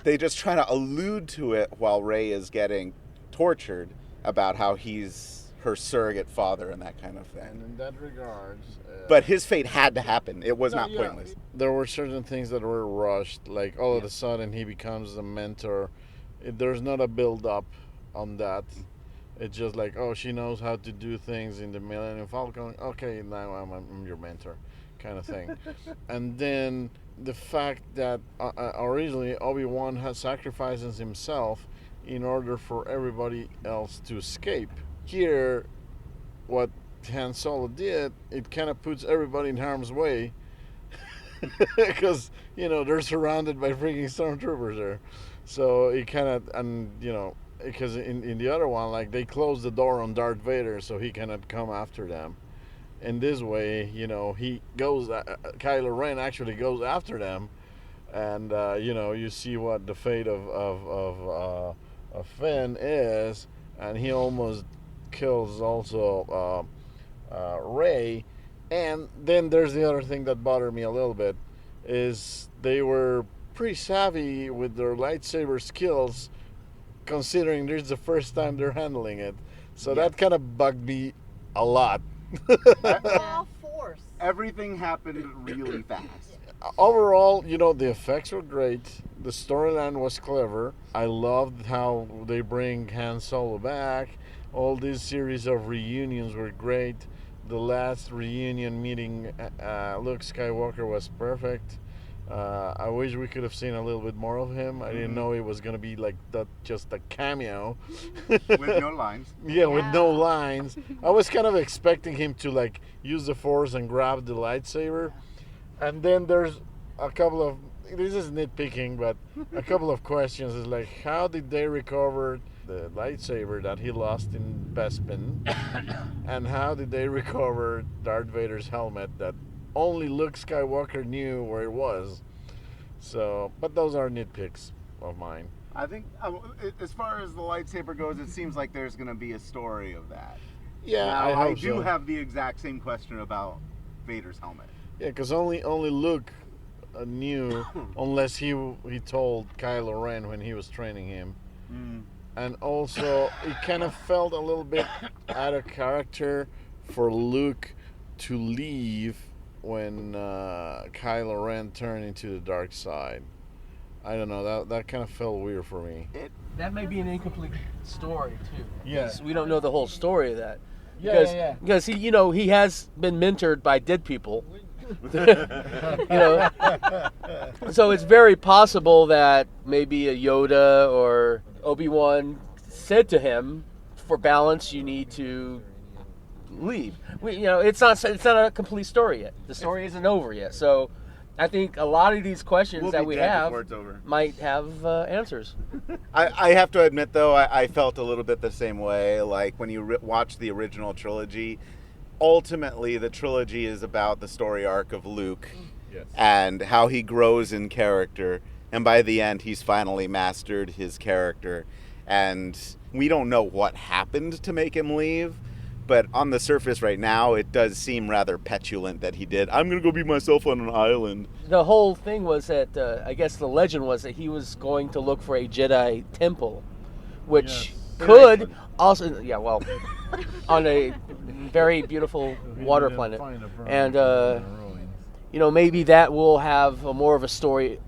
they just try to allude to it while Rey is getting tortured about how he's her surrogate father and that kind of thing. And in that regards, but his fate had to happen. It was not pointless. There were certain things that were rushed, like all of a sudden he becomes the mentor. There's not a build up on that. It's just like, oh, she knows how to do things in the Millennium Falcon. Okay, now I'm your mentor, kind of thing. And then the fact that originally Obi-Wan sacrifices himself in order for everybody else to escape. Here, what Han Solo did, it kind of puts everybody in harm's way because they're surrounded by freaking stormtroopers there. So it kind of, because in the other one, like, they closed the door on Darth Vader so he cannot come after them. In this way, he goes, Kylo Ren actually goes after them, and you see what the fate of Finn is, and he almost kills also Rey. And then there's the other thing that bothered me a little bit, is they were pretty savvy with their lightsaber skills, considering this is the first time they're handling it. So that kind of bugged me a lot. Force. Everything happened really fast. Overall, the effects were great. The storyline was clever. I loved how they bring Han Solo back. All these series of reunions were great. The last reunion meeting Luke Skywalker was perfect. I wish we could have seen a little bit more of him. I didn't know it was going to be like that, just a cameo. With no lines. Yeah, with no lines. I was kind of expecting him to like use the Force and grab the lightsaber. And then there's a couple of, this is nitpicking, but a couple of questions is like, how did they recover the lightsaber that he lost in Bespin? And how did they recover Darth Vader's helmet that only Luke Skywalker knew where it was? So, but those are nitpicks of mine. I think, as far as the lightsaber goes, it seems like there's going to be a story of that. Yeah, now, I do so. have the exact same question about Vader's helmet. Yeah, because only Luke knew, unless he told Kylo Ren when he was training him. And also, it kind of felt a little bit out of character for Luke to leave when Kylo Ren turned into the dark side. I don't know, that kind of felt weird for me. That may be an incomplete story too. Yeah. We don't know the whole story of that. Yeah. Because he has been mentored by dead people. So it's very possible that maybe a Yoda or Obi-Wan said to him, for balance you need to leave. It's not a complete story yet. The story isn't over yet. So I think a lot of these questions that we have might have answers. I have to admit, though, I felt a little bit the same way. Like, when you watch the original trilogy, ultimately the trilogy is about the story arc of Luke and how he grows in character. And by the end, he's finally mastered his character. And we don't know what happened to make him leave, but on the surface right now, it does seem rather petulant that he did. I'm going to go be myself on an island. The whole thing was that, I guess the legend was that he was going to look for a Jedi temple, which could also, on a very beautiful water planet. And, maybe that will have more of a story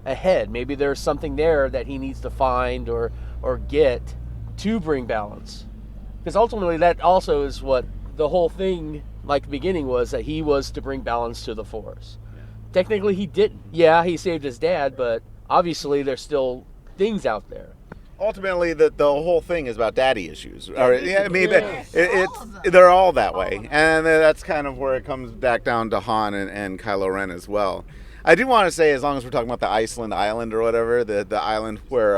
ahead. Maybe there's something there that he needs to find or get to bring balance. Because ultimately that also is what the whole thing, like the beginning, was, that he was to bring balance to the Force. Yeah. Technically he didn't. Yeah, he saved his dad, but obviously there's still things out there. Ultimately, the whole thing is about daddy issues. They're all that way. And that's kind of where it comes back down to Han and Kylo Ren as well. I do want to say, as long as we're talking about the Iceland Island or whatever, the island where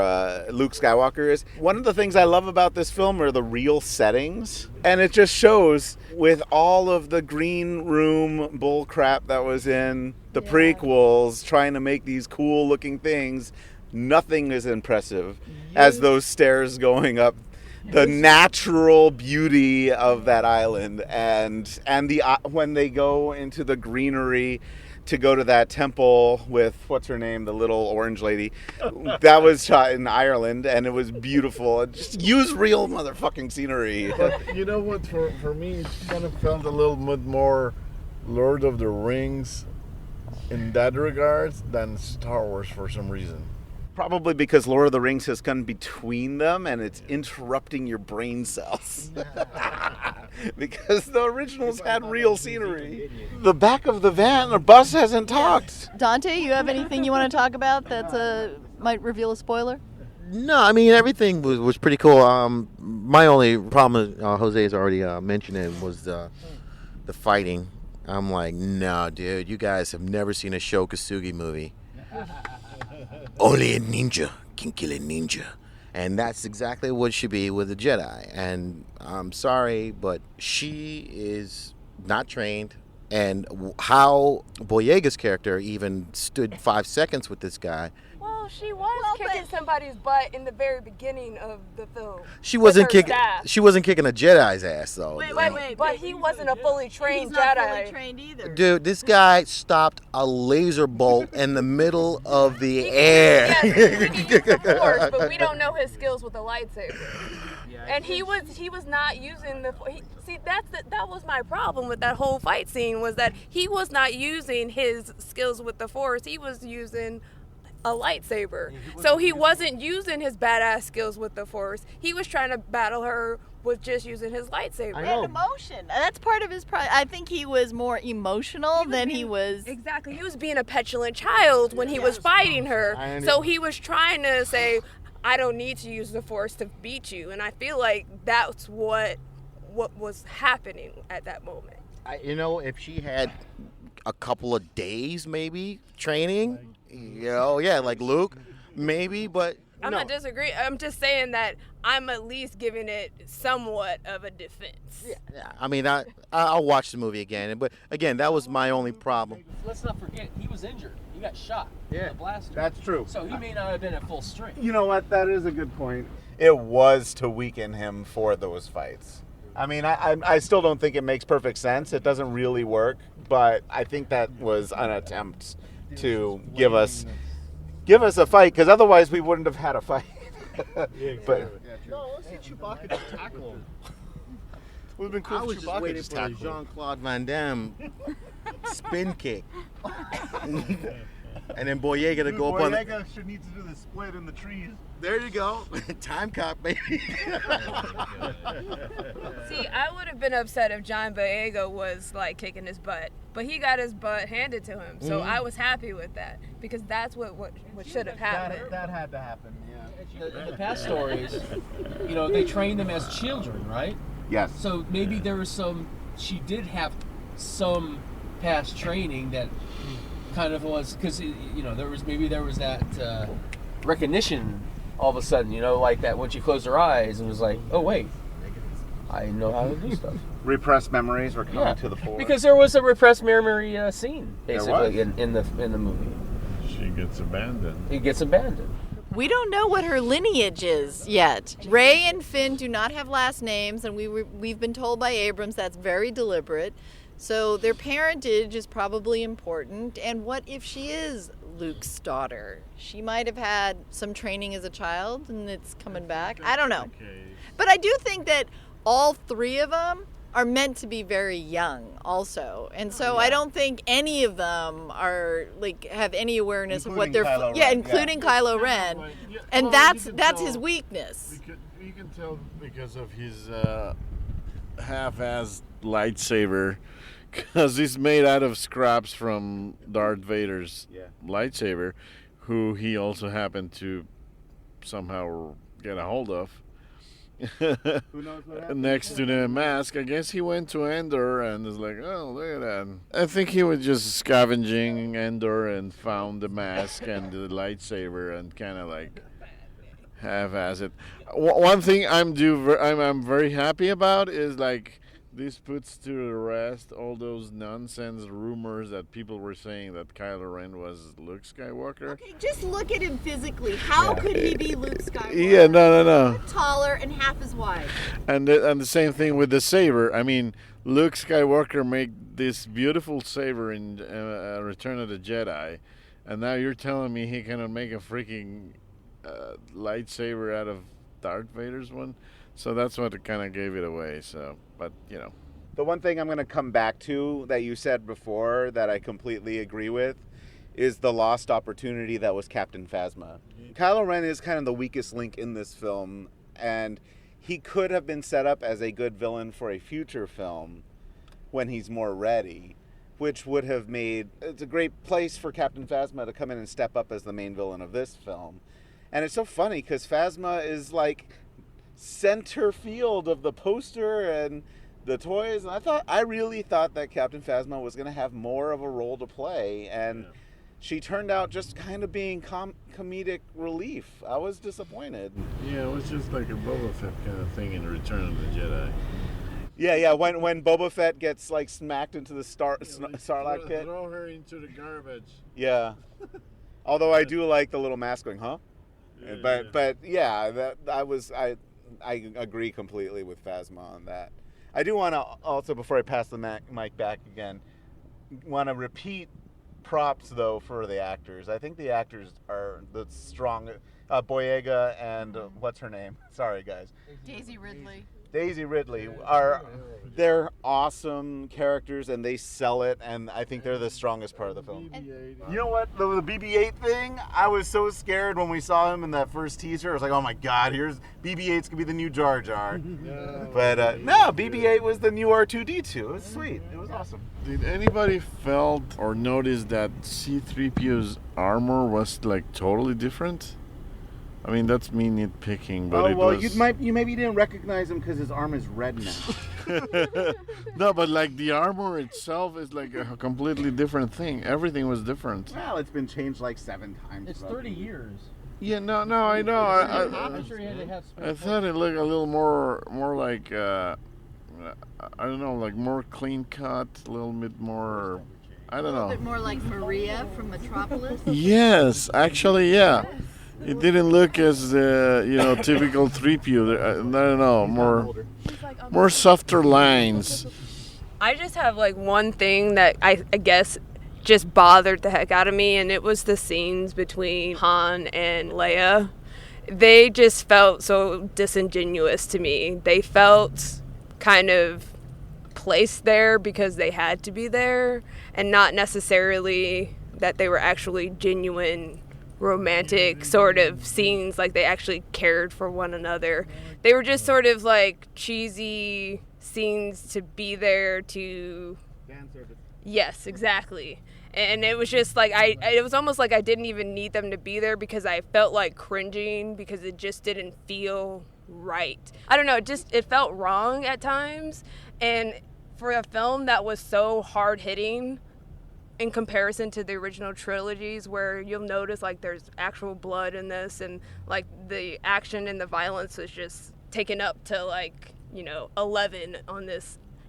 Luke Skywalker is, one of the things I love about this film are the real settings. And it just shows, with all of the green room bull crap that was in the prequels, trying to make these cool looking things, nothing is impressive as those stairs going up. The natural beauty of that island, and when they go into the greenery to go to that temple with, what's her name, the little orange lady, that was shot in Ireland, and it was beautiful. Just use real motherfucking scenery. But you know what, for me, it kind of felt a little bit more Lord of the Rings in that regards than Star Wars for some reason. Probably because Lord of the Rings has come between them and it's interrupting your brain cells. Because the originals had real scenery. The back of the van or bus hasn't talked. Dante, you have anything you want to talk about that might reveal a spoiler? No, I mean, everything was pretty cool. My only problem, Jose has already mentioned it, was the fighting. I'm like, no, dude, you guys have never seen a Sho Kosugi movie. Only a ninja can kill a ninja. And that's exactly what it should be with a Jedi. And I'm sorry, but she is not trained. And how Boyega's character even stood 5 seconds with this guy. Well, she was kicking somebody's butt in the very beginning of the film. She wasn't kicking a Jedi's ass, though. Wait. But he wasn't a fully trained He's Jedi. not fully trained either. Dude, this guy stopped a laser bolt in the middle of the air. Yes, he used the Force, but we don't know his skills with the lightsaber. And he was not using the. That was my problem with that whole fight scene, was that he was not using his skills with the Force. He was using a lightsaber. So he wasn't using his badass skills with the Force. He was trying to battle her with just using his lightsaber. And emotion. That's part of his I think he was more emotional than he was. Exactly. He was being a petulant child when he was fighting her. So he was trying to say, I don't need to use the Force to beat you. And I feel like that's what was happening at that moment. If she had a couple of days maybe training, like Luke, maybe, but I'm not disagreeing. I'm just saying that I'm at least giving it somewhat of a defense. Yeah. I mean, I'll watch the movie again, but again, that was my only problem. Let's not forget, he was injured. He got shot with a blaster. That's true. So he may not have been at full strength. You know what? That is a good point. It was to weaken him for those fights. I mean, I still don't think it makes perfect sense. It doesn't really work, but I think that was an attempt to give us a fight, because otherwise we wouldn't have had a fight. But no, let's see Chewbacca just tackle him. Would have been cool. I was just waiting for Jean-Claude Van Damme spin kick, and then Boyega to go up on. Boyega should need to do the split in the trees. There you go. Time cop, baby. See, I would have been upset if John Boyega was like kicking his butt, but he got his butt handed to him, so I was happy with that, because that's what should have happened. That had to happen. Yeah. In the past stories, they trained them as children, right? Yes. So maybe there was she did have some past training that kind of was, because there was that recognition all of a sudden, like that when she closed her eyes and was like, oh wait, I know how to do stuff. Repressed memories were coming to the fore. Because there was a repressed memory scene basically in the movie. She gets abandoned. He gets abandoned. We don't know what her lineage is yet. Rey and Finn do not have last names, and we've been told by Abrams that's very deliberate. So their parentage is probably important. And what if she is Luke's daughter? She might have had some training as a child, and it's coming back. I don't know. But I do think that all three of them are meant to be very young also, and so I don't think any of them are like have any awareness of what they're including Kylo Ren, and that's his weakness. You can tell because of his half-assed lightsaber, because he's made out of scraps from Darth Vader's lightsaber, who he also happened to somehow get a hold of. Who knows what happened? Next to the mask, I guess he went to Endor and was like, oh, look at that. I think he was just scavenging Endor and found the mask and the lightsaber and kind of like half-ass it. One thing I'm very happy about is like this puts to rest all those nonsense rumors that people were saying that Kylo Ren was Luke Skywalker. Okay, just look at him physically. How could he be Luke Skywalker? Yeah, no. Taller and half as wide. And the same thing with the saber. I mean, Luke Skywalker made this beautiful saber in Return of the Jedi, and now you're telling me he cannot make a freaking lightsaber out of Darth Vader's one? So that's what kind of gave it away. So, but you know. The one thing I'm going to come back to that you said before that I completely agree with is the lost opportunity that was Captain Phasma. Kylo Ren is kind of the weakest link in this film, and he could have been set up as a good villain for a future film when he's more ready, which would have made it's a great place for Captain Phasma to come in and step up as the main villain of this film. And it's so funny because Phasma is like center field of the poster and the toys, and I really thought that Captain Phasma was going to have more of a role to play, and she turned out just kind of being comedic relief. I was disappointed. Yeah, it was just like a Boba Fett kind of thing in Return of the Jedi. Yeah. When Boba Fett gets like smacked into the Sarlacc pit. Throw her into the garbage. Yeah. Although I do like the little mask going, huh? But yeah, I agree completely with Phasma on that. I do want to also, before I pass the mic back again, want to repeat props though for the actors. I think the actors are the strong. Boyega and what's her name? Sorry guys. Daisy Ridley. Daisy Ridley they're awesome characters and they sell it, and I think they're the strongest part of the film. You know what? The BB-8 thing, I was so scared when we saw him in that first teaser. I was like, oh my god, here's BB-8's gonna be the new Jar Jar. But no, BB-8 was the new R2-D2. It was sweet. It was awesome. Did anybody felt or notice that C-3PO's armor was like totally different? I mean, that's me nitpicking, but it was... you maybe didn't recognize him because his arm is red now. No, but like the armor itself is like a completely different thing. Everything was different. Well, it's been changed like 7 times. It's 30 years. Yeah, no, I know. I thought it looked a little more like, I don't know, like more clean cut, a little bit more, I don't know. A little bit more like Maria from Metropolis? Yes, actually, yeah. It didn't look as typical 3PO. I don't know, more softer lines. I just have like one thing that I guess just bothered the heck out of me, and it was the scenes between Han and Leia. They just felt so disingenuous to me. They felt kind of placed there because they had to be there, and not necessarily that they were actually genuine romantic sort of scenes, like they actually cared for one another. They were just sort of like cheesy scenes to be there to... Fan service. Yes, exactly. And it was just like, it was almost like I didn't even need them to be there because I felt like cringing because it just didn't feel right. I don't know, it felt wrong at times. And for a film that was so hard-hitting, in comparison to the original trilogies, where you'll notice like there's actual blood in this, and like the action and the violence was just taken up to like 11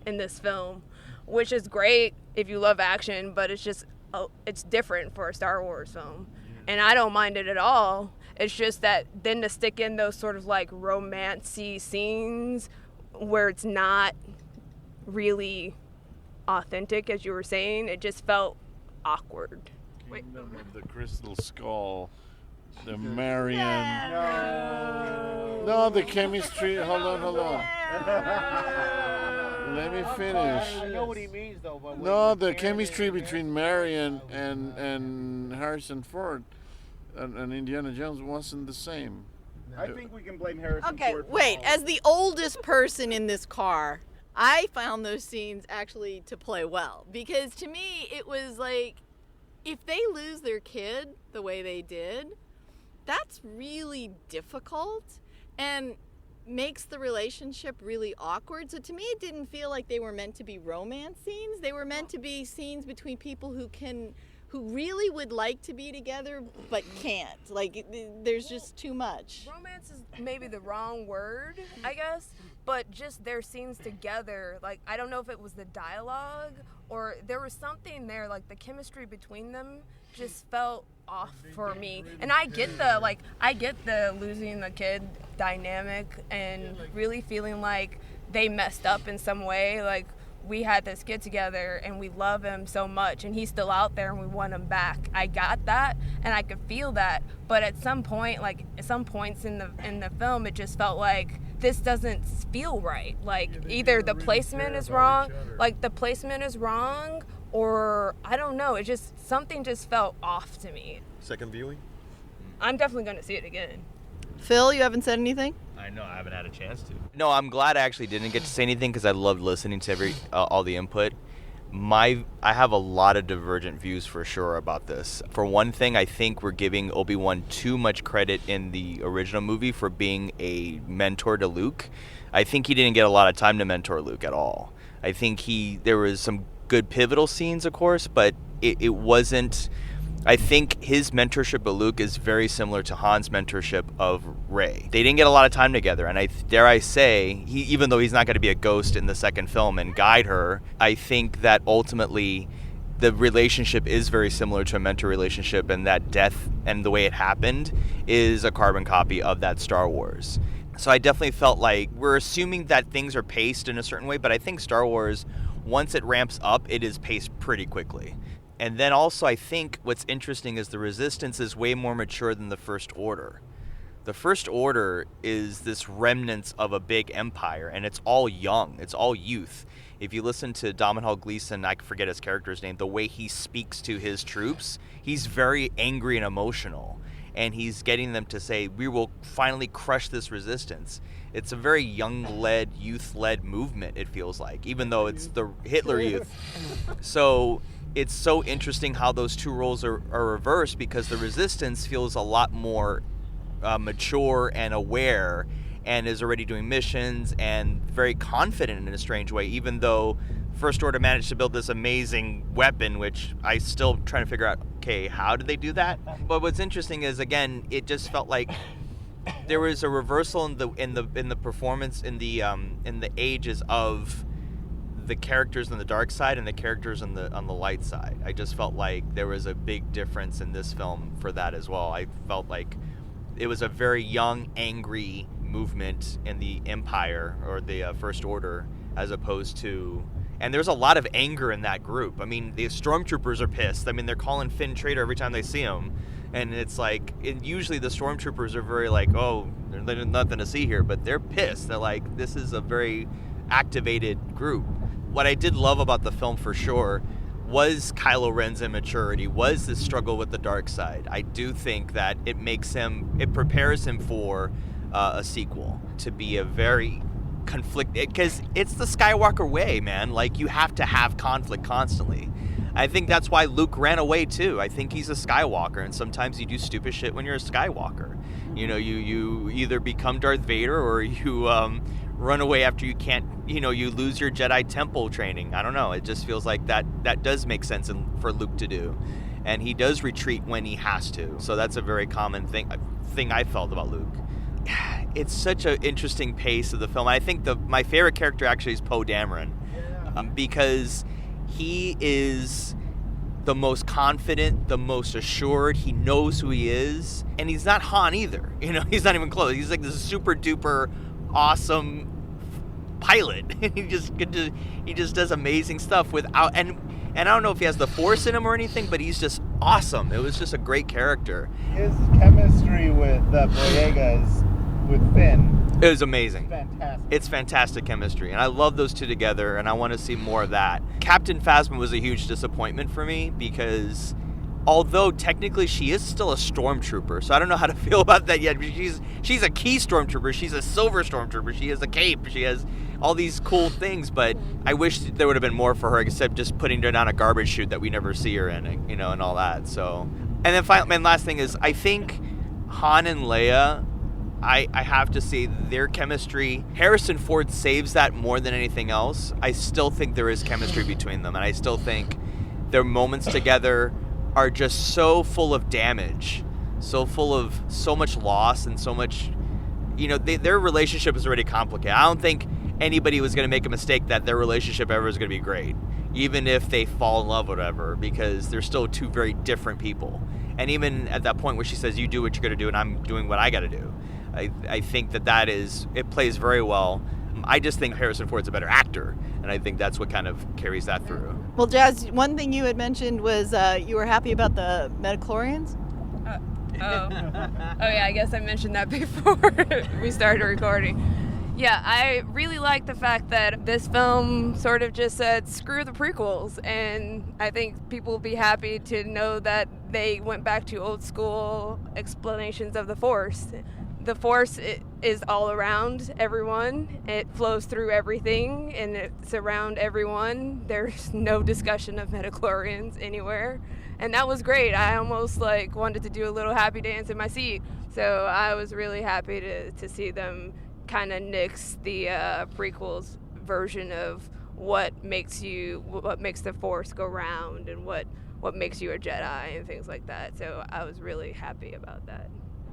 in this film, which is great if you love action, but it's just it's different for a Star Wars film, and I don't mind it at all. It's just that then to stick in those sort of like romancy scenes where it's not really authentic, as you were saying, it just felt awkward. Kingdom of the Crystal Skull, the Marion. No, the chemistry. Hold on. Let me finish. I know what he means, though. But No, the chemistry between Marion and Harrison Ford and Indiana Jones wasn't the same. I think we can blame Harrison Okay, Ford. wait. As the oldest person in this car, I found those scenes actually to play well. Because to me, it was like, if they lose their kid the way they did, that's really difficult and makes the relationship really awkward. So to me, it didn't feel like they were meant to be romance scenes. They were meant to be scenes between people who really would like to be together but can't. Like, there's just too much. Romance is maybe the wrong word, I guess, but just their scenes together, like, I don't know if it was the dialogue or there was something there, like the chemistry between them just felt off for me. And I get the losing the kid dynamic and really feeling like they messed up in some way. Like, we had this kid together and we love him so much and he's still out there and we want him back. I got that and I could feel that, but at some point, like at some points in the film, it just felt like this doesn't feel right. Like either the placement is wrong, or I don't know, it just, something just felt off to me. Second viewing? I'm definitely going to see it again. Phil, you haven't said anything? I know, I haven't had a chance to. No, I'm glad I actually didn't get to say anything because I loved listening to all the input. I have a lot of divergent views for sure about this. For one thing, I think we're giving Obi-Wan too much credit in the original movie for being a mentor to Luke. I think he didn't get a lot of time to mentor Luke at all. I think there was some good pivotal scenes, of course, but it wasn't. I think his mentorship of Luke is very similar to Han's mentorship of Rey. They didn't get a lot of time together, and dare I say, even though he's not going to be a ghost in the second film and guide her, I think that ultimately the relationship is very similar to a mentor relationship, and that death and the way it happened is a carbon copy of that Star Wars. So I definitely felt like we're assuming that things are paced in a certain way, but I think Star Wars, once it ramps up, it is paced pretty quickly. And then also I think what's interesting is the Resistance is way more mature than the First Order. The First Order is this remnants of a big empire, and it's all young. It's all youth. If you listen to Domhnall Gleeson, I forget his character's name, the way he speaks to his troops, he's very angry and emotional. And he's getting them to say, we will finally crush this resistance. It's a very young-led, youth-led movement, it feels like, even though it's the Hitler Youth. So it's so interesting how those two roles are reversed, because the resistance feels a lot more mature and aware and is already doing missions and very confident in a strange way, even though First Order managed to build this amazing weapon, which I still trying to figure out, okay, how did they do that? But what's interesting is, again, it just felt like there was a reversal in the performance in the ages of the characters on the dark side and the characters on the light side. I just felt like there was a big difference in this film for that as well. I felt like it was a very young, angry movement in the Empire or the First Order, as opposed to, and there's a lot of anger in that group. I mean, the stormtroopers are pissed. I mean, they're calling Finn traitor every time they see him. And it's like, usually the stormtroopers are very like, oh, there's nothing to see here, but they're pissed. They're like, this is a very activated group. What I did love about the film for sure was Kylo Ren's immaturity, was this struggle with the dark side. I do think that it prepares him for a sequel to be a very conflicted, because it's the Skywalker way, man. Like, you have to have conflict constantly. I think that's why Luke ran away too. I think he's a Skywalker, and sometimes you do stupid shit when you're a Skywalker. You know, you either become Darth Vader or you run away after you can't, you lose your Jedi Temple training. I don't know. It just feels like that does make sense for Luke to do. And he does retreat when he has to. So that's a very common thing I felt about Luke. It's such an interesting pace of the film. I think my favorite character actually is Poe Dameron, because he is the most confident, the most assured. He knows who he is. And he's not Han either. He's not even close. He's like this super duper awesome pilot. he just does amazing stuff without, and I don't know if he has the Force in him or anything, but he's just awesome. It was just a great character. His chemistry with Boyega's, with Finn. It was amazing. Fantastic. It's fantastic chemistry, and I love those two together, and I want to see more of that. Captain Phasma was a huge disappointment for me because although technically she is still a stormtrooper, so I don't know how to feel about that yet. She's a key stormtrooper. She's a silver stormtrooper. She has a cape. She has all these cool things, but I wish there would have been more for her except just putting her down a garbage chute that we never see her in, and all that. So, and then finally, and last thing is, I think Han and Leia, I have to say their chemistry, Harrison Ford saves that more than anything else. I still think there is chemistry between them, and I still think their moments together are just so full of damage, so full of so much loss and so much, their relationship is already complicated. I don't think anybody was going to make a mistake that their relationship ever is going to be great, even if they fall in love or whatever, because they're still two very different people. And even at that point where she says, you do what you're going to do and I'm doing what I got to do, I think it plays very well. I just think Harrison Ford's a better actor, and I think that's what kind of carries that through. Well, Jazz, one thing you had mentioned was you were happy about the midichlorians? Oh yeah, I guess I mentioned that before we started recording. Yeah, I really like the fact that this film sort of just said, screw the prequels, and I think people will be happy to know that they went back to old school explanations of the Force. The Force is all around everyone. It flows through everything, and it's around everyone. There's no discussion of midichlorians anywhere, and that was great. I almost wanted to do a little happy dance in my seat. So I was really happy to see them kind of nix the prequels version of what makes the Force go round and what makes you a Jedi and things like that. So I was really happy about that.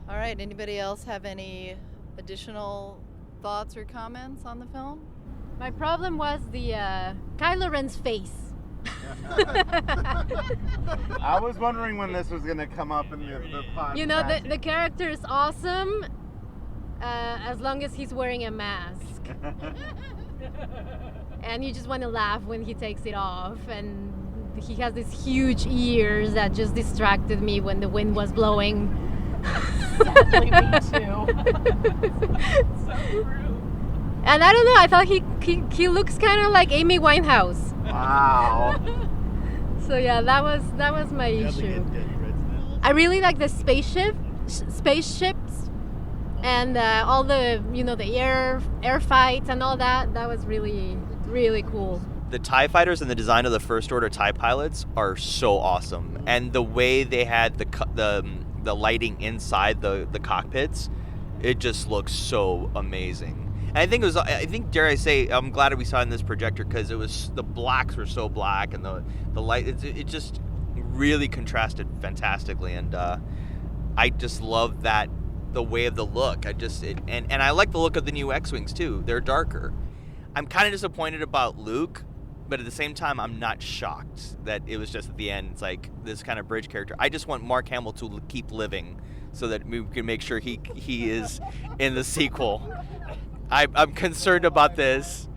All right, anybody else have any additional thoughts or comments on the film? My problem was the Kylo Ren's face. I was wondering when this was going to come up in the podcast. The character is awesome as long as he's wearing a mask. And you just want to laugh when he takes it off. And he has these huge ears that just distracted me when the wind was blowing. Sadly, me too. So true. And I don't know, I thought he looks kind of like Amy Winehouse. Wow. So yeah, that was my issue. I really like the spaceships and all the the air fights and all that. That was really, really cool. The TIE fighters and the design of the First Order TIE pilots are so awesome, and the way they had the lighting inside the cockpits, it just looks so amazing. And I think dare I say, I'm glad we saw it in this projector because the blacks were so black and the light, it just really contrasted fantastically, and I just love that, the way of the look. And I like the look of the new X-Wings too. They're darker. I'm kind of disappointed about Luke, but at the same time, I'm not shocked that it was just at the end. It's like this kind of bridge character. I just want Mark Hamill to keep living so that we can make sure he is in the sequel. I'm concerned about this.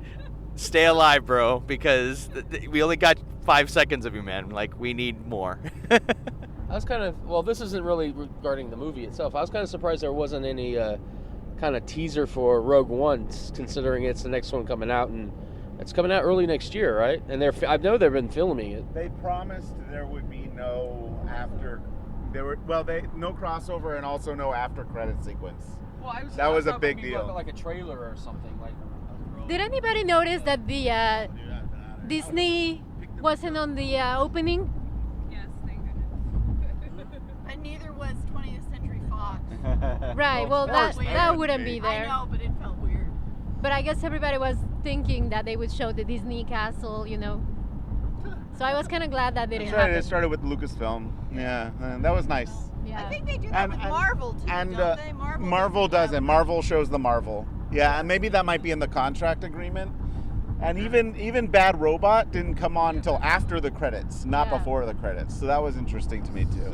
Stay alive, bro, because we only got 5 seconds of you, man. We need more. I was this isn't really regarding the movie itself. I was kind of surprised there wasn't any kind of teaser for Rogue One, considering it's the next one coming out, and it's coming out early next year, right? And I know they've been filming it. They promised there would be no no crossover and also no after credit sequence. Well, that was a big deal. Like a trailer or something. Did anybody notice that the Disney wasn't on the opening? Yes, thank goodness. And neither was 20th Century Fox. Right. Well, that wouldn't be there. I know, but it felt weird. But I guess everybody was thinking that they would show the Disney castle, So I was kind of glad that didn't happen. It started with Lucasfilm. Yeah, and that was nice. Yeah. I think they do that with Marvel too, and, don't they? Marvel doesn't. Marvel shows the Marvel. Yeah, and maybe that might be in the contract agreement. And even Bad Robot didn't come on until after the credits, not before the credits. So that was interesting to me too.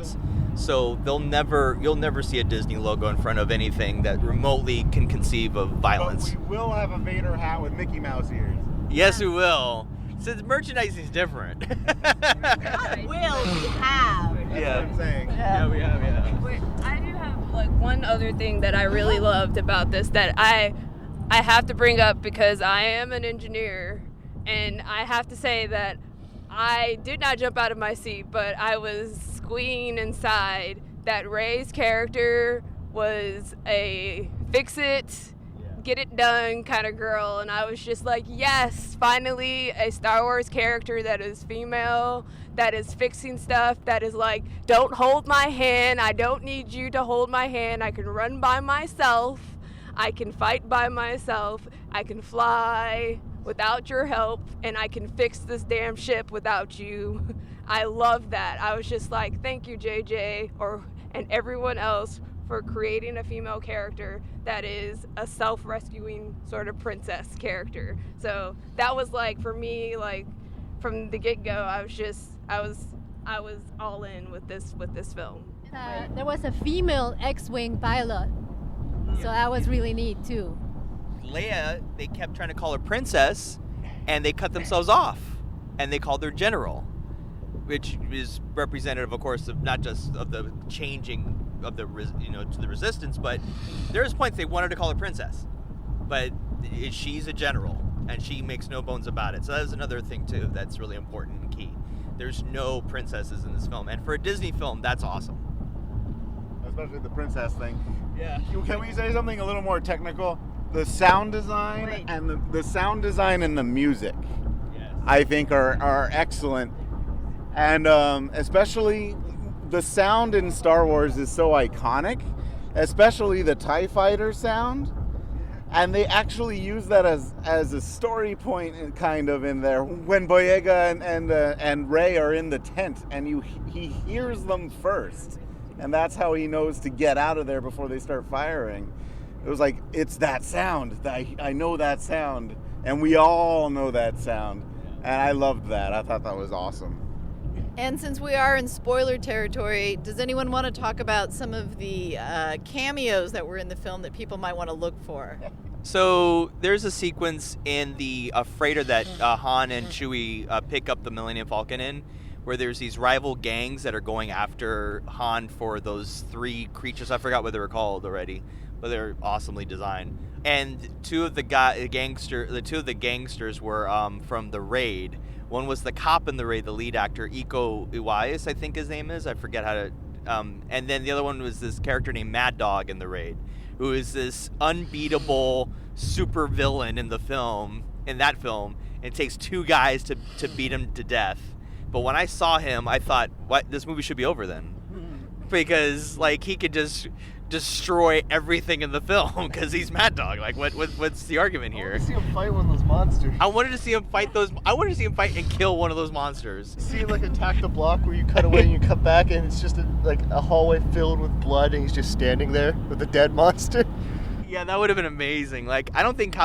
So you'll never see a Disney logo in front of anything that remotely can conceive of violence. But we will have a Vader hat with Mickey Mouse ears. Yes, we will. So the merchandising is different. Will we have? That's what I'm saying. Yeah, we have, yeah. Wait, I do have like one other thing that I really loved about this that I have to bring up because I am an engineer, and I have to say that I did not jump out of my seat, but I was squealing inside that Rey's character was a fix-it, get-it-done kind of girl, and I was just like, yes, finally a Star Wars character that is female, that is fixing stuff, that is like, don't hold my hand, I don't need you to hold my hand, I can run by myself, I can fight by myself, I can fly without your help, and I can fix this damn ship without you. I love that. I was just like, thank you, JJ, and everyone else for creating a female character that is a self-rescuing sort of princess character. So that was like, for me, like from the get-go, I was all in with this film. There was a female X-Wing pilot, so that was really neat too. Leia, they kept trying to call her princess, and they cut themselves off, and they called her general, which is representative, of course, of not just of the changing of the to the resistance, but there's points they wanted to call her princess, but she's a general, and she makes no bones about it. So that is another thing too that's really important and key. There's no princesses in this film, and for a Disney film, that's awesome. Especially the princess thing. Yeah. Can we say something a little more technical? The sound design and the sound design and the music, I think, are excellent, and especially the sound in Star Wars is so iconic, especially the TIE Fighter sound, and they actually use that as a story point kind of in there when Boyega and Rey are in the tent, and he hears them first, and that's how he knows to get out of there before they start firing. It was like, it's that sound. I know that sound. And we all know that sound. And I loved that. I thought that was awesome. And since we are in spoiler territory, does anyone want to talk about some of the cameos that were in the film that people might want to look for? So there's a sequence in the freighter that Han and Chewie pick up the Millennium Falcon in, where there's these rival gangs that are going after Han for those three creatures. I forgot what they were called already, but they're awesomely designed. And two of the gangsters were from the raid. One was the cop in the raid, the lead actor, Iko Uwais, I think his name is. I forget how to. And then the other one was this character named Mad Dog in the raid, who is this unbeatable super villain in that film. It takes two guys to beat him to death. But when I saw him, I thought, "What? This movie should be over then," because like he could just destroy everything in the film because he's Mad Dog. Like, what's the argument here? I want to see him fight one of those monsters. I wanted to see him fight and kill one of those monsters. See, like, attack the block where you cut away and you cut back, and it's just a hallway filled with blood, and he's just standing there with a dead monster. Yeah, that would have been amazing. Like, I don't think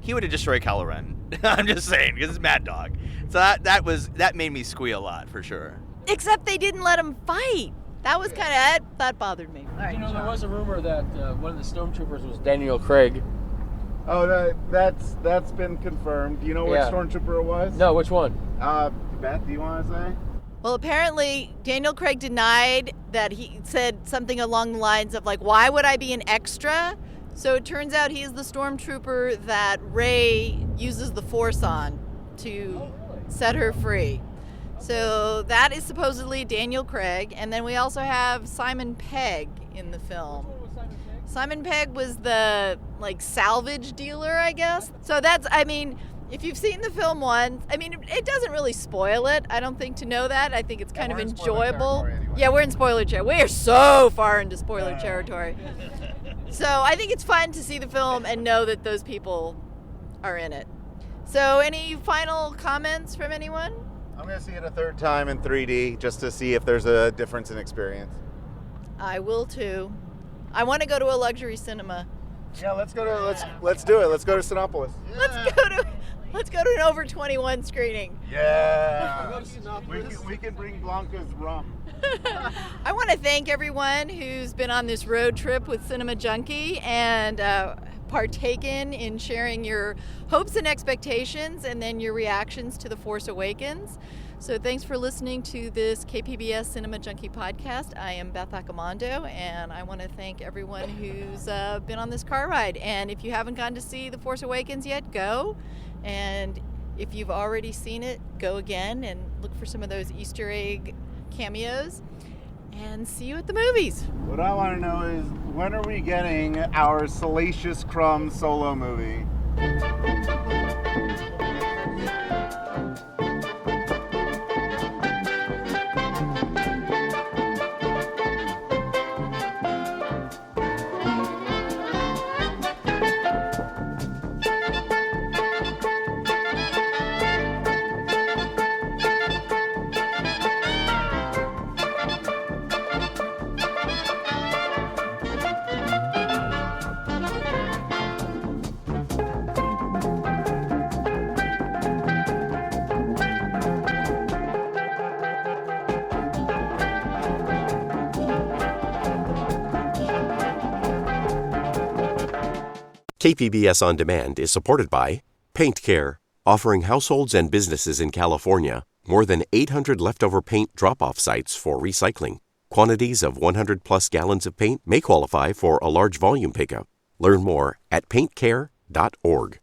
he would have destroyed Kylo Ren. I'm just saying, because it's Mad Dog. So that made me squeal a lot for sure. Except they didn't let him fight. That was that bothered me. All right, there was a rumor that one of the stormtroopers was Daniel Craig. Oh, that's been confirmed. Do you know which stormtrooper it was? No, which one? Beth, do you want to say? Well, apparently Daniel Craig denied that. He said something along the lines of like, "Why would I be an extra?" So it turns out he's the stormtrooper that Rey uses the Force on to set her free. So that is supposedly Daniel Craig, and then we also have Simon Pegg in the film. Simon Pegg was the salvage dealer, I guess. So if you've seen the film once, it doesn't really spoil it, I don't think, to know that. I think it's kind of enjoyable. Anyway. Yeah, we're in spoiler territory. We are so far into spoiler territory. So I think it's fun to see the film and know that those people are in it. So any final comments from anyone? I'm going to see it a third time in 3D just to see if there's a difference in experience. I will too. I want to go to a luxury cinema. Yeah, let's do it. Let's go to Sinopolis. Yeah. Let's go to an over 21 screening. Yeah. We can bring Blanca's rum. I want to thank everyone who's been on this road trip with Cinema Junkie and partaken in sharing your hopes and expectations and then your reactions to The Force Awakens. So thanks for listening to this KPBS Cinema Junkie podcast. I am Beth Accomando, and I want to thank everyone who's been on this car ride. And if you haven't gone to see The Force Awakens yet, go. And if you've already seen it, go again and look for some of those Easter egg cameos. And see you at the movies. What I want to know is, when are we getting our Salacious Crumb solo movie? KPBS On Demand is supported by Paint Care, offering households and businesses in California more than 800 leftover paint drop-off sites for recycling. Quantities of 100-plus gallons of paint may qualify for a large volume pickup. Learn more at paintcare.org.